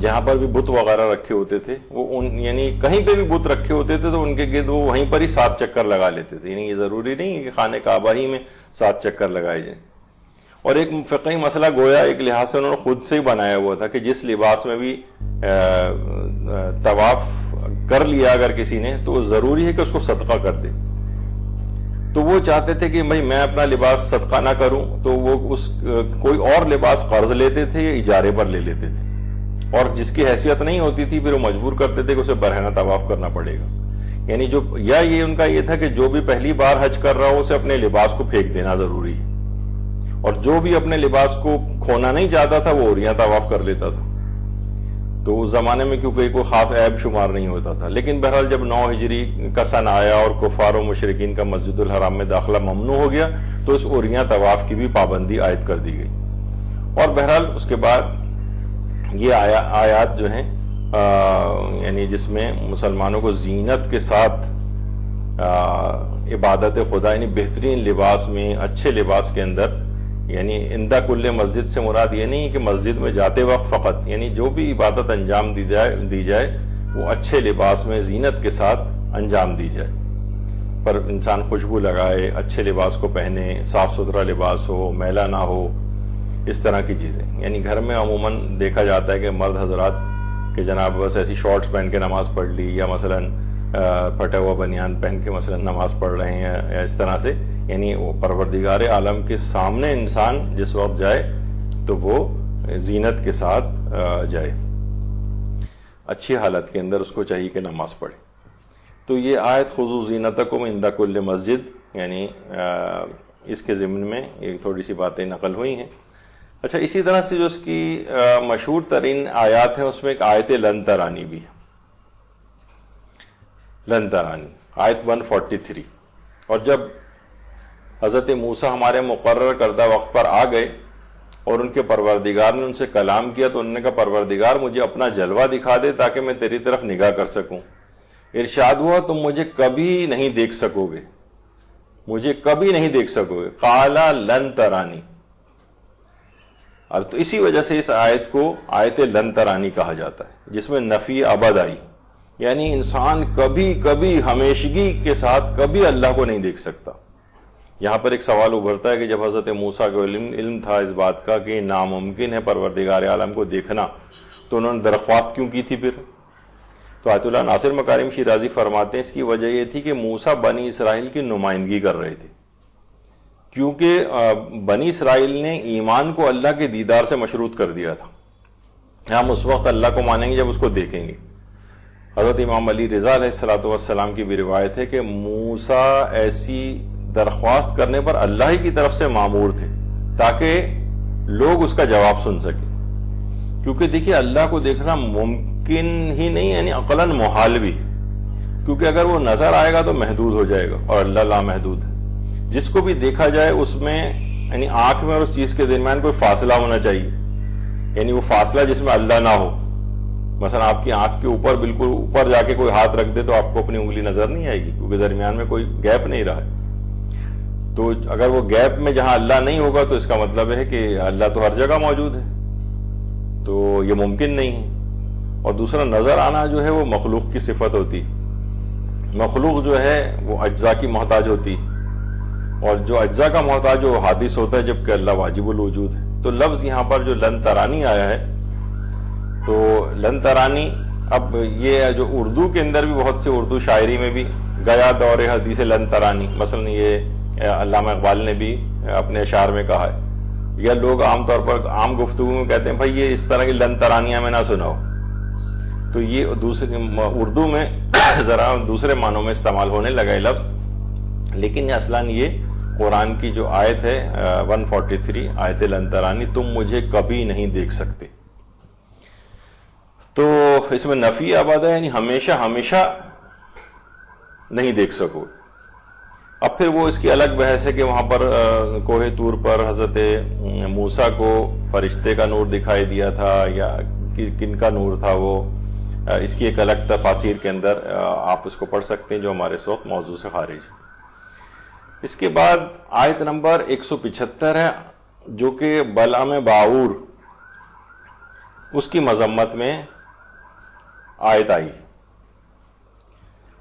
جہاں پر بھی بت وغیرہ رکھے ہوتے تھے وہ یعنی کہیں پہ بھی بت رکھے ہوتے تھے تو ان کے گرد وہ وہیں پر ہی 7 چکر لگا لیتے تھے. یعنی یہ ضروری نہیں ہے کہ خانہ کعبہ ہی میں 7 چکر لگائے جائیں. اور ایک فقہی مسئلہ گویا ایک لحاظ سے انہوں نے خود سے ہی بنایا ہوا تھا کہ جس لباس میں بھی طواف کر لیا اگر کسی نے تو ضروری ہے کہ اس کو صدقہ کر دے. تو وہ چاہتے تھے کہ بھائی میں اپنا لباس صدقہ نہ کروں، تو وہ کوئی اور لباس قرض لیتے تھے یا اجارے پر لے لیتے تھے، اور جس کی حیثیت نہیں ہوتی تھی پھر وہ مجبور کرتے تھے کہ اسے برہنہ طواف کرنا پڑے گا. یعنی یا یہ ان کا یہ تھا کہ جو بھی پہلی بار حج کر رہا ہو اسے اپنے لباس کو پھینک دینا ضروری ہے، اور جو بھی اپنے لباس کو کھونا نہیں چاہتا تھا وہ عریاں طواف کر لیتا تھا. تو اس زمانے میں کیونکہ کوئی خاص عیب شمار نہیں ہوتا تھا. لیکن بہرحال جب 9 ہجری کا سن آیا اور کفار و مشرکین کا مسجد الحرام میں داخلہ ممنوع ہو گیا تو اس عریاں طواف کی بھی پابندی عائد کر دی گئی. اور بہرحال اس کے بعد یہ آیات جو ہیں یعنی جس میں مسلمانوں کو زینت کے ساتھ عبادت خدا، یعنی بہترین لباس میں، اچھے لباس کے اندر، یعنی عند کل مسجد سے مراد یہ نہیں کہ مسجد میں جاتے وقت فقط، یعنی جو بھی عبادت انجام دی جائے وہ اچھے لباس میں زینت کے ساتھ انجام دی جائے. پر انسان خوشبو لگائے، اچھے لباس کو پہنے، صاف ستھرا لباس ہو، میلا نہ ہو، اس طرح کی چیزیں. یعنی گھر میں عموماً دیکھا جاتا ہے کہ مرد حضرات کہ جناب بس ایسی شارٹس پہن کے نماز پڑھ لی، یا مثلاً پھٹا ہوا بنیان پہن کے مثلاً نماز پڑھ رہے ہیں یا اس طرح سے. یعنی وہ پروردگار عالم کے سامنے انسان جس وقت جائے تو وہ زینت کے ساتھ جائے، اچھی حالت کے اندر اس کو چاہیے کہ نماز پڑھے. تو یہ آیت خذوا زینتکم عند کل مسجد، یعنی اس کے ضمن میں یہ تھوڑی سی باتیں نقل ہوئی ہیں. اچھا، اسی طرح سے جو اس کی مشہور ترین آیات ہیں اس میں ایک آیت لن ترانی بھی ہے. لن ترانی آیت 143. اور جب حضرت موسیٰ ہمارے مقرر کردہ وقت پر آ گئے اور ان کے پروردگار نے ان سے کلام کیا تو انہوں نے کہا پروردگار مجھے اپنا جلوہ دکھا دے تاکہ میں تیری طرف نگاہ کر سکوں. ارشاد ہوا تم مجھے کبھی نہیں دیکھ سکو گے، مجھے کبھی نہیں دیکھ سکو گے. قالا لن ترانی. اب تو اسی وجہ سے اس آیت کو آیت لن ترانی کہا جاتا ہے، جس میں نفی ابد آئی، یعنی انسان کبھی کبھی ہمیشگی کے ساتھ کبھی اللہ کو نہیں دیکھ سکتا. یہاں پر ایک سوال ابھرتا ہے کہ جب حضرت موسیٰ کو علم تھا اس بات کا کہ ناممکن ہے پروردگار عالم کو دیکھنا، تو انہوں نے درخواست کیوں کی تھی پھر؟ تو آیت اللہ ناصر مکارم شیرازی فرماتے ہیں اس کی وجہ یہ تھی کہ موسیٰ بنی اسرائیل کی نمائندگی کر رہے تھے، کیونکہ بنی اسرائیل نے ایمان کو اللہ کے دیدار سے مشروط کر دیا تھا. ہم اس وقت اللہ کو مانیں گے جب اس کو دیکھیں گے. حضرت امام علی رضا علیہ الصلوۃ والسلام کی بھی روایت ہے کہ موسیٰ ایسی درخواست کرنے پر اللہ ہی کی طرف سے مامور تھے تاکہ لوگ اس کا جواب سن سکیں. کیونکہ دیکھیے اللہ کو دیکھنا ممکن ہی نہیں، یعنی عقلاً محال بھی، کیونکہ اگر وہ نظر آئے گا تو محدود ہو جائے گا اور اللہ لامحدود ہے. جس کو بھی دیکھا جائے اس میں یعنی آنکھ میں اور اس چیز کے درمیان کوئی فاصلہ ہونا چاہیے، یعنی وہ فاصلہ جس میں اللہ نہ ہو. مثلا آپ کی آنکھ کے اوپر بالکل اوپر جا کے کوئی ہاتھ رکھ دے تو آپ کو اپنی انگلی نظر نہیں آئے گی، کیونکہ درمیان میں کوئی گیپ نہیں رہا ہے. تو اگر وہ گیپ میں جہاں اللہ نہیں ہوگا تو اس کا مطلب ہے کہ اللہ تو ہر جگہ موجود ہے، تو یہ ممکن نہیں ہے. اور دوسرا نظر آنا جو ہے وہ مخلوق کی صفت ہوتی، مخلوق جو ہے وہ اجزاء کی محتاج ہوتی، اور جو اجزاء کا محتاج وہ حادث ہوتا ہے جبکہ اللہ واجب الوجود ہے. تو لفظ یہاں پر جو لن ترانی آیا ہے، تو لن ترانی اب یہ جو اردو کے اندر بھی بہت سے اردو شاعری میں بھی گیا دور حدیث لن ترانی، مثلا یہ علامہ اقبال نے بھی اپنے اشعار میں کہا ہے، یا لوگ عام طور پر عام گفتگو میں کہتے ہیں بھائی یہ اس طرح کی لن ترانیاں میں نہ سناؤ. تو یہ دوسرے اردو میں ذرا دوسرے معنوں میں استعمال ہونے لگا یہ لفظ، لیکن اصلاً یہ قرآن کی جو آیت ہے 143 آیت لن ترانی، تم مجھے کبھی نہیں دیکھ سکتے. تو اس میں نفی ابد ہے، یعنی ہمیشہ ہمیشہ نہیں دیکھ سکو. اب پھر وہ اس کی الگ بحث ہے کہ وہاں پر کوہ طور پر حضرت موسیٰ کو فرشتے کا نور دکھائی دیا تھا یا کن کا نور تھا، وہ اس کی ایک الگ تفاسیر کے اندر آپ اس کو پڑھ سکتے ہیں جو ہمارے اس وقت موضوع سے خارج ہے. اس کے بعد آیت نمبر 175 ہے جو کہ بلعام باعور اس کی مذمت میں آیت آئی،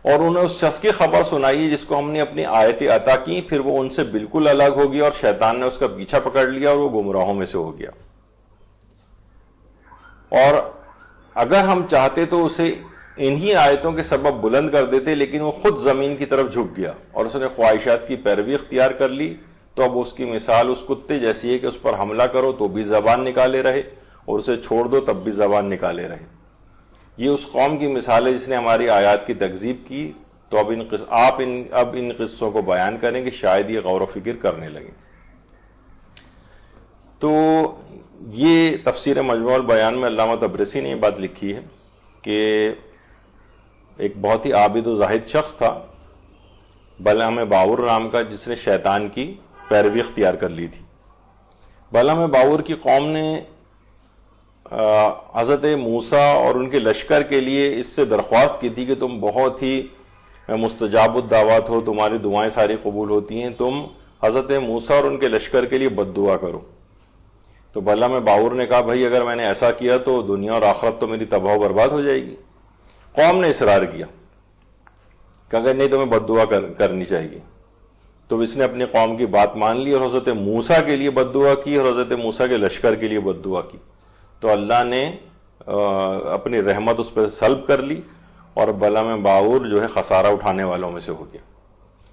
اور انہیں اس شخص کی خبر سنائی جس کو ہم نے اپنی آیتیں عطا کی، پھر وہ ان سے بالکل الگ ہو گیا اور شیطان نے اس کا پیچھا پکڑ لیا اور وہ گمراہوں میں سے ہو گیا. اور اگر ہم چاہتے تو اسے انہی آیتوں کے سبب بلند کر دیتے، لیکن وہ خود زمین کی طرف جھک گیا اور اس نے خواہشات کی پیروی اختیار کر لی. تو اب اس کی مثال اس کتے جیسی ہے کہ اس پر حملہ کرو تو بھی زبان نکالے رہے اور اسے چھوڑ دو تب بھی زبان نکالے رہے. یہ اس قوم کی مثال ہے جس نے ہماری آیات کی تکذیب کی. تو اب ان قصوں کو بیان کریں کہ شاید یہ غور و فکر کرنے لگیں. تو یہ تفسیر مجموع البیان میں علامہ طبرسی نے یہ بات لکھی ہے کہ ایک بہت ہی عابد و زاہد شخص تھا بلعام باعور نام کا، جس نے شیطان کی پیروی اختیار کر لی تھی. بلعام باعور کی قوم نے حضرت موسیٰ اور ان کے لشکر کے لیے اس سے درخواست کی تھی کہ تم بہت ہی مستجاب الدعوات ہو، تمہاری دعائیں ساری قبول ہوتی ہیں، تم حضرت موسیٰ اور ان کے لشکر کے لیے بد دعا کرو. تو بلعام باعور نے کہا بھائی اگر میں نے ایسا کیا تو دنیا اور آخرت تو میری تباہ و برباد ہو جائے گی. قوم نے اصرار کیا کہ اگر نہیں تو میں بد دعا کرنی چاہیے. تو اس نے اپنی قوم کی بات مان لی اور حضرت موسیٰ کے لیے بد دعا کی اور حضرت موسیٰ کے لشکر کے لیے بد دعا کی. تو اللہ نے اپنی رحمت اس پر سلب کر لی اور بلعم باعور جو ہے خسارہ اٹھانے والوں میں سے ہو گیا.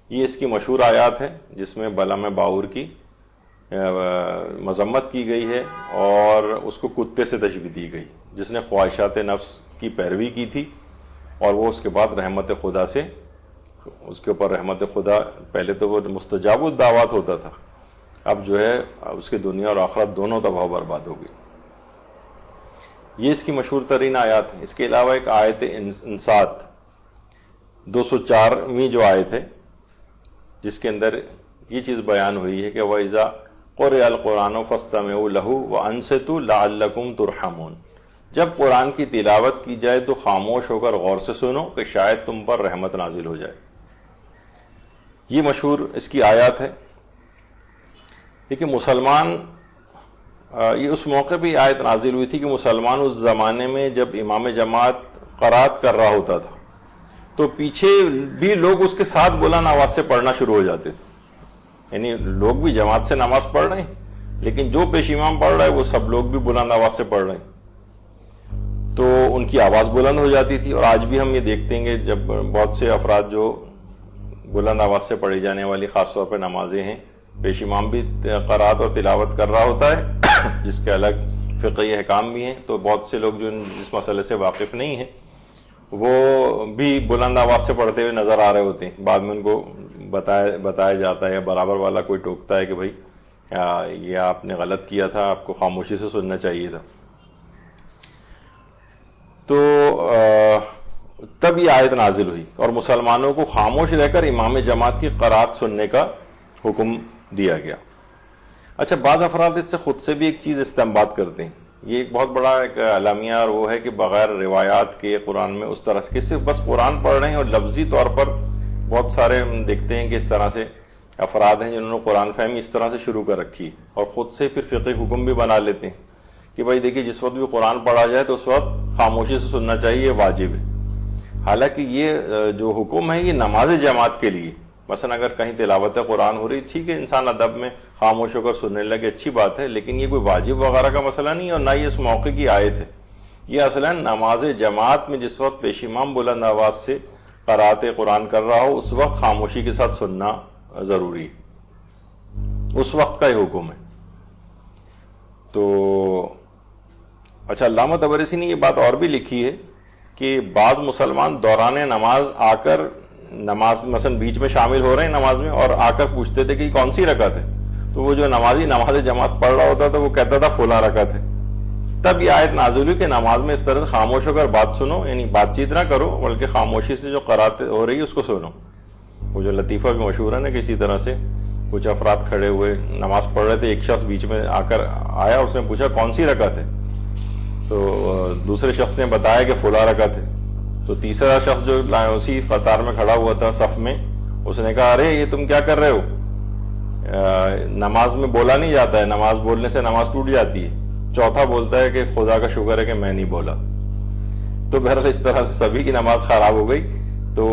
یہ اس کی مشہور آیات ہے جس میں بلعم باعور کی مذمت کی گئی ہے اور اس کو کتے سے تشبیہ دی گئی جس نے خواہشات نفس کی پیروی کی تھی اور وہ اس کے بعد رحمت خدا سے اس کے اوپر رحمت خدا پہلے تو وہ مستجاب الدعوات ہوتا تھا، اب جو ہے اس کی دنیا اور آخرت دونوں تباہ برباد ہو گئی. یہ اس کی مشہور ترین آیات ہیں. اس کے علاوہ ایک آیت انسات 204ویں جو آیت ہے جس کے اندر یہ چیز بیان ہوئی ہے کہ وَإِذَا قُرِئَ الْقُرْآنُ فَاسْتَمِعُوا لَهُ وَأَنصِتُوا لَعَلَّكُمْ تُرْحَمُونَ. جب قرآن کی تلاوت کی جائے تو خاموش ہو کر غور سے سنو کہ شاید تم پر رحمت نازل ہو جائے. یہ مشہور اس کی آیات ہے. دیکھیں مسلمان یہ اس موقع پہ آیت نازل ہوئی تھی کہ مسلمان اس زمانے میں جب امام جماعت قرات کر رہا ہوتا تھا تو پیچھے بھی لوگ اس کے ساتھ بلند آواز سے پڑھنا شروع ہو جاتے تھے. یعنی لوگ بھی جماعت سے نماز پڑھ رہے ہیں لیکن جو پیش امام پڑھ رہا ہے وہ سب لوگ بھی بلند آواز سے پڑھ رہے ہیں تو ان کی آواز بلند ہو جاتی تھی. اور آج بھی ہم یہ دیکھتے ہیں کہ جب بہت سے افراد جو بلند آواز سے پڑھی جانے والی خاص طور پہ نمازیں ہیں پیش امام بھی قرات اور تلاوت کر رہا ہوتا ہے جس کے الگ فقہی احکام بھی ہیں، تو بہت سے لوگ جو اس مسئلے سے واقف نہیں ہیں وہ بھی بلند آواز سے پڑھتے ہوئے نظر آ رہے ہوتے ہیں. بعد میں ان کو بتایا جاتا ہے یا برابر والا کوئی ٹوکتا ہے کہ بھائی یہ آپ نے غلط کیا تھا، آپ کو خاموشی سے سننا چاہیے تھا. تو تب یہ آیت نازل ہوئی اور مسلمانوں کو خاموش رہ کر امام جماعت کی قرات سننے کا حکم دیا گیا. اچھا بعض افراد اس سے خود سے بھی ایک چیز استنباط کرتے ہیں. یہ ایک بہت بڑا ایک اعلامیہ اور وہ ہے کہ بغیر روایات کے قرآن میں اس طرح سے صرف بس قرآن پڑھ رہے ہیں اور لفظی طور پر بہت سارے ہم دیکھتے ہیں کہ اس طرح سے افراد ہیں جنہوں نے قرآن فہمی اس طرح سے شروع کر رکھی اور خود سے پھر فقہی حکم بھی بنا لیتے ہیں کہ بھائی دیکھیے جس وقت بھی قرآن پڑھا جائے تو اس وقت خاموشی سے سننا چاہیے، یہ واجب ہے. حالانکہ یہ جو حکم ہے یہ نماز جماعت کے لیے. مثلا اگر کہیں تلاوت قرآن ہو رہی ٹھیک ہے انسان ادب میں خاموش ہو کر سننے لگے اچھی بات ہے، لیکن یہ کوئی واجب وغیرہ کا مسئلہ نہیں اور نہ یہ اس موقع کی آیت ہے. یہ اصلا نماز جماعت میں جس وقت پیش امام بلند آواز سے قرات قرآن کر رہا ہو اس وقت خاموشی کے ساتھ سننا ضروری ہے، اس وقت کا یہ حکم ہے. تو اچھا علامہ طبرسی نے یہ بات اور بھی لکھی ہے کہ بعض مسلمان دوران نماز آ کر نماز مثلا بیچ میں شامل ہو رہے ہیں نماز میں اور آ کر پوچھتے تھے کہ کون سی رکعت ہے، تو وہ جو نمازی نماز جماعت پڑھ رہا ہوتا تھا وہ کہتا تھا فلاں رکعت ہے. تب یہ آیت نازل ہوئی کہ نماز میں اس طرح سے خاموش ہو کر بات سنو، یعنی بات چیت نہ کرو بلکہ خاموشی سے جو قرات ہو رہی ہے اس کو سنو. وہ جو لطیفہ بھی مشہور ہے نا کہ اسی طرح سے کچھ افراد کھڑے ہوئے نماز پڑھ رہے تھے، ایک شخص بیچ میں آ کر آیا، اس نے پوچھا کون سی رکعت ہے، تو دوسرے شخص نے بتایا کہ فلاں رکعت ہے. تو تیسرا شخص جو اسی قطار میں کھڑا ہوا تھا صف میں، اس نے کہا ارے یہ تم کیا کر رہے ہو، نماز میں بولا نہیں جاتا ہے، نماز بولنے سے نماز ٹوٹ جاتی ہے. چوتھا بولتا ہے کہ خدا کا شکر ہے کہ میں نہیں بولا. تو بہرحال اس طرح سے سبھی کی نماز خراب ہو گئی. تو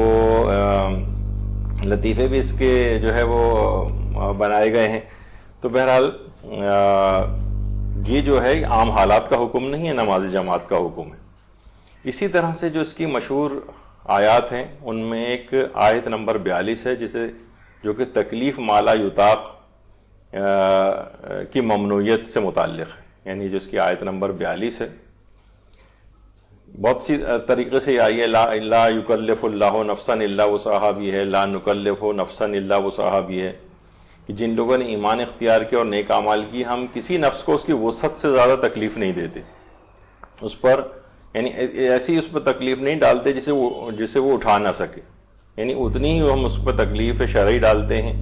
لطیفے بھی اس کے جو ہے وہ بنائے گئے ہیں. تو بہرحال یہ جو ہے عام حالات کا حکم نہیں ہے، نماز جماعت کا حکم ہے. اسی طرح سے جو اس کی مشہور آیات ہیں ان میں ایک آیت نمبر 42 ہے جسے جو کہ تکلیف مالا یطاق کی ممنوعیت سے متعلق ہے. یعنی جو اس کی آیت نمبر 42 ہے بہت سی طریقے سے آئی ہے. لا یکلف اللہ نفسا الا وسعہا بھی ہے، لا نکلف نفسا الا وسعہا بھی ہے کہ جن لوگوں نے ایمان اختیار کیا اور نیک اعمال کی ہم کسی نفس کو اس کی وسعت سے زیادہ تکلیف نہیں دیتے، اس پر یعنی ایسی اس پر تکلیف نہیں ڈالتے جسے وہ اٹھا نہ سکے. یعنی اتنی ہی ہم اس پر تکلیف شرعی ڈالتے ہیں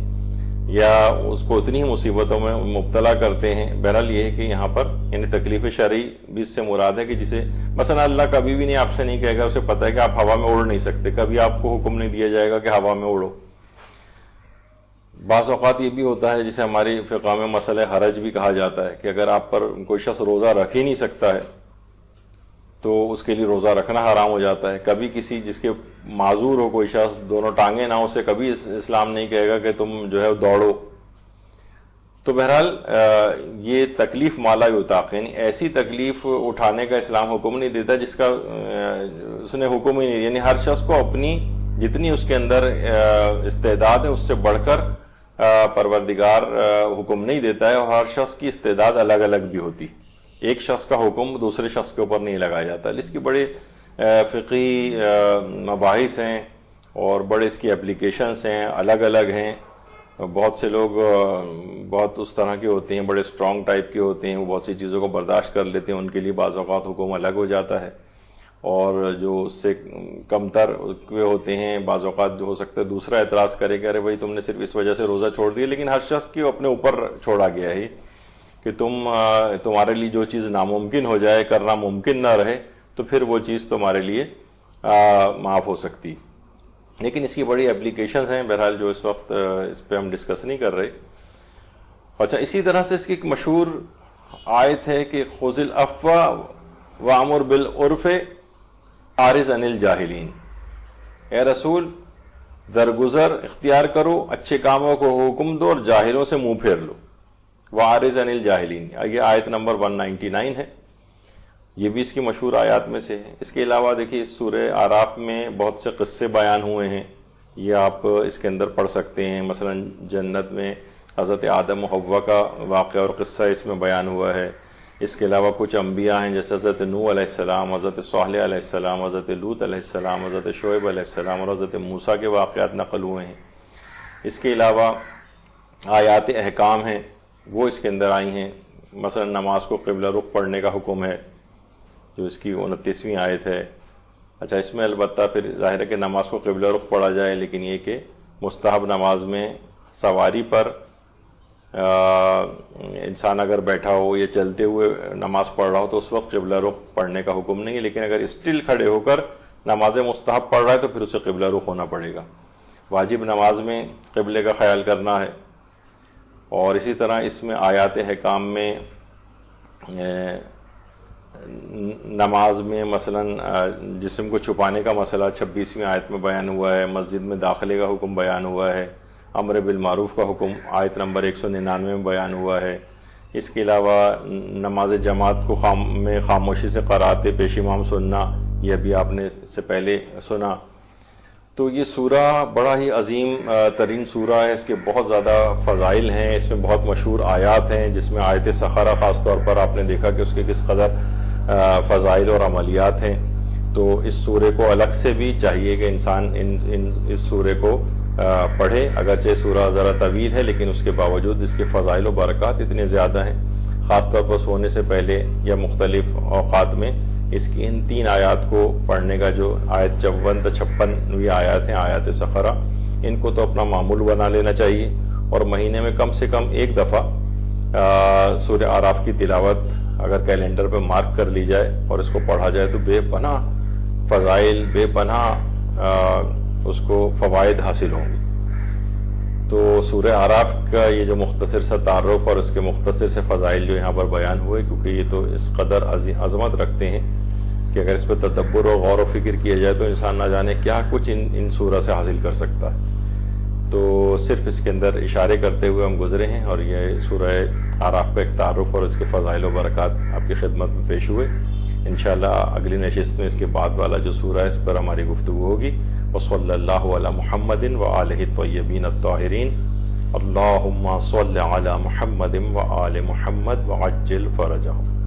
یا اس کو اتنی ہی مصیبتوں میں مبتلا کرتے ہیں. بہرحال یہ ہے کہ یہاں پر یعنی تکلیف شرعی بھی اس سے مراد ہے کہ جسے مثلا اللہ کبھی بھی نہیں آپ سے نہیں کہے گا، اسے پتہ ہے کہ آپ ہوا میں اڑ نہیں سکتے، کبھی آپ کو حکم نہیں دیا جائے گا کہ ہوا میں اڑو. بعض اوقات یہ بھی ہوتا ہے جسے ہماری فقہ میں مسئلہ حرج بھی کہا جاتا ہے کہ اگر آپ پر کوئی شخص روزہ رکھ ہی نہیں سکتا ہے تو اس کے لیے روزہ رکھنا حرام ہو جاتا ہے. کبھی کسی جس کے معذور ہو کوئی شخص، دونوں ٹانگیں نہ ہو، اسے کبھی اسلام نہیں کہے گا کہ تم جو ہے دوڑو. تو بہرحال یہ تکلیف مالا یطاق، یعنی ایسی تکلیف اٹھانے کا اسلام حکم نہیں دیتا جس کا اس نے حکم ہی نہیں. یعنی ہر شخص کو اپنی جتنی اس کے اندر استعداد ہے اس سے بڑھ کر پروردگار حکم نہیں دیتا ہے، اور ہر شخص کی استعداد الگ الگ بھی ہوتی. ایک شخص کا حکم دوسرے شخص کے اوپر نہیں لگایا جاتا. اس کی بڑے فقہی مباحث ہیں اور بڑے اس کی اپلیکیشنز ہیں، الگ الگ ہیں. بہت سے لوگ بہت اس طرح کے ہوتے ہیں، بڑے اسٹرانگ ٹائپ کے ہوتے ہیں، وہ بہت سی چیزوں کو برداشت کر لیتے ہیں، ان کے لیے بعض اوقات حکم الگ ہو جاتا ہے. اور جو اس سے کم تر ہوتے ہیں، بعض اوقات جو ہو سکتا ہے دوسرا اعتراض کرے کہ ارے بھائی تم نے صرف اس وجہ سے روزہ چھوڑ دیا. لیکن ہر شخص کی اپنے اوپر چھوڑا گیا ہے کہ تمہارے لیے جو چیز ناممکن ہو جائے، کرنا ممکن نہ رہے، تو پھر وہ چیز تمہارے لیے معاف ہو سکتی. لیکن اس کی بڑی اپلیکیشنز ہیں، بہرحال جو اس وقت اس پہ ہم ڈسکس نہیں کر رہے. اچھا، اسی طرح سے اس کی ایک مشہور آیت ہے کہ خذ العفو وامر بالعرف اعرض عن الجاہلین. اے رسول، درگزر اختیار کرو، اچھے کاموں کو حکم دو اور جاہلوں سے منہ پھیر لو. وَأَعْرِضْ عَنِ الْجَاهِلِينَ، یہ آیت نمبر 199 ہے. یہ بھی اس کی مشہور آیات میں سے ہے. اس کے علاوہ دیکھیے اس سورہ اعراف میں بہت سے قصے بیان ہوئے ہیں، یہ آپ اس کے اندر پڑھ سکتے ہیں. مثلا جنت میں حضرت آدم و حوا کا واقعہ اور قصہ اس میں بیان ہوا ہے. اس کے علاوہ کچھ انبیاء ہیں جیسے حضرت نوح علیہ السلام، حضرت صالح علیہ السلام، حضرت لوط علیہ السلام، حضرت شعیب علیہ السلام اور حضرت موسیٰ کے واقعات نقل ہوئے ہیں. اس کے علاوہ آیات احکام ہیں، وہ اس کے اندر آئی ہیں. مثلا نماز کو قبلہ رخ پڑھنے کا حکم ہے، جو اس کی 29ویں آیت ہے. اچھا، اس میں البتہ پھر ظاہر ہے کہ نماز کو قبلہ رخ پڑھا جائے، لیکن یہ کہ مستحب نماز میں سواری پر انسان اگر بیٹھا ہو یا چلتے ہوئے نماز پڑھ رہا ہو تو اس وقت قبلہ رخ پڑھنے کا حکم نہیں ہے. لیکن اگر اسٹل کھڑے ہو کر نماز مستحب پڑھ رہا ہے تو پھر اسے قبلہ رخ ہونا پڑے گا. واجب نماز میں قبلے کا خیال کرنا ہے. اور اسی طرح اس میں آیات حکام میں نماز میں مثلا جسم کو چھپانے کا مسئلہ 26ویں آیت میں بیان ہوا ہے. مسجد میں داخلے کا حکم بیان ہوا ہے. امر بالمعروف کا حکم آیت نمبر 199 میں بیان ہوا ہے. اس کے علاوہ نماز جماعت کو خاموشی سے قرات پیش امام سننا، یہ بھی آپ نے اس سے پہلے سنا. تو یہ سورہ بڑا ہی عظیم ترین سورہ ہے. اس کے بہت زیادہ فضائل ہیں، اس میں بہت مشہور آیات ہیں، جس میں آیت سخرہ خاص طور پر آپ نے دیکھا کہ اس کے کس قدر فضائل اور عملیات ہیں. تو اس سورے کو الگ سے بھی چاہیے کہ انسان اس سورے کو پڑھے. اگرچہ سورہ ذرا طویل ہے لیکن اس کے باوجود اس کے فضائل و برکات اتنے زیادہ ہیں. خاص طور پر سونے سے پہلے یا مختلف اوقات میں اس کی ان 3 آیات کو پڑھنے کا، جو آیت 54 تا 56 آیات ہیں آیات سخرہ، ان کو تو اپنا معمول بنا لینا چاہیے. اور مہینے میں کم سے کم ایک دفعہ سورہ اعراف کی تلاوت اگر کیلنڈر پہ مارک کر لی جائے اور اس کو پڑھا جائے تو بے پناہ فضائل، بے پناہ اس کو فوائد حاصل ہوں گے. تو سورہ اعراف کا یہ جو مختصر سا تعارف اور اس کے مختصر سے فضائل جو یہاں پر بیان ہوئے، کیونکہ یہ تو اس قدر عظمت رکھتے ہیں کہ اگر اس پہ تدبر و غور و فکر کیا جائے تو انسان نہ جانے کیا کچھ ان سورہ سے حاصل کر سکتا ہے. تو صرف اس کے اندر اشارے کرتے ہوئے ہم گزرے ہیں، اور یہ سورہ اعراف کا ایک تعارف اور اس کے فضائل و برکات آپ کی خدمت میں پیش ہوئے. انشاءاللہ اگلی نشست میں اس کے بعد والا جو سورہ ہے اس پر ہماری گفتگو ہوگی. وصلی اللہ علی محمد وآلہ الطیبین الطاہرین. اللہم صل علی محمد وآل محمد وعجل فرجہم.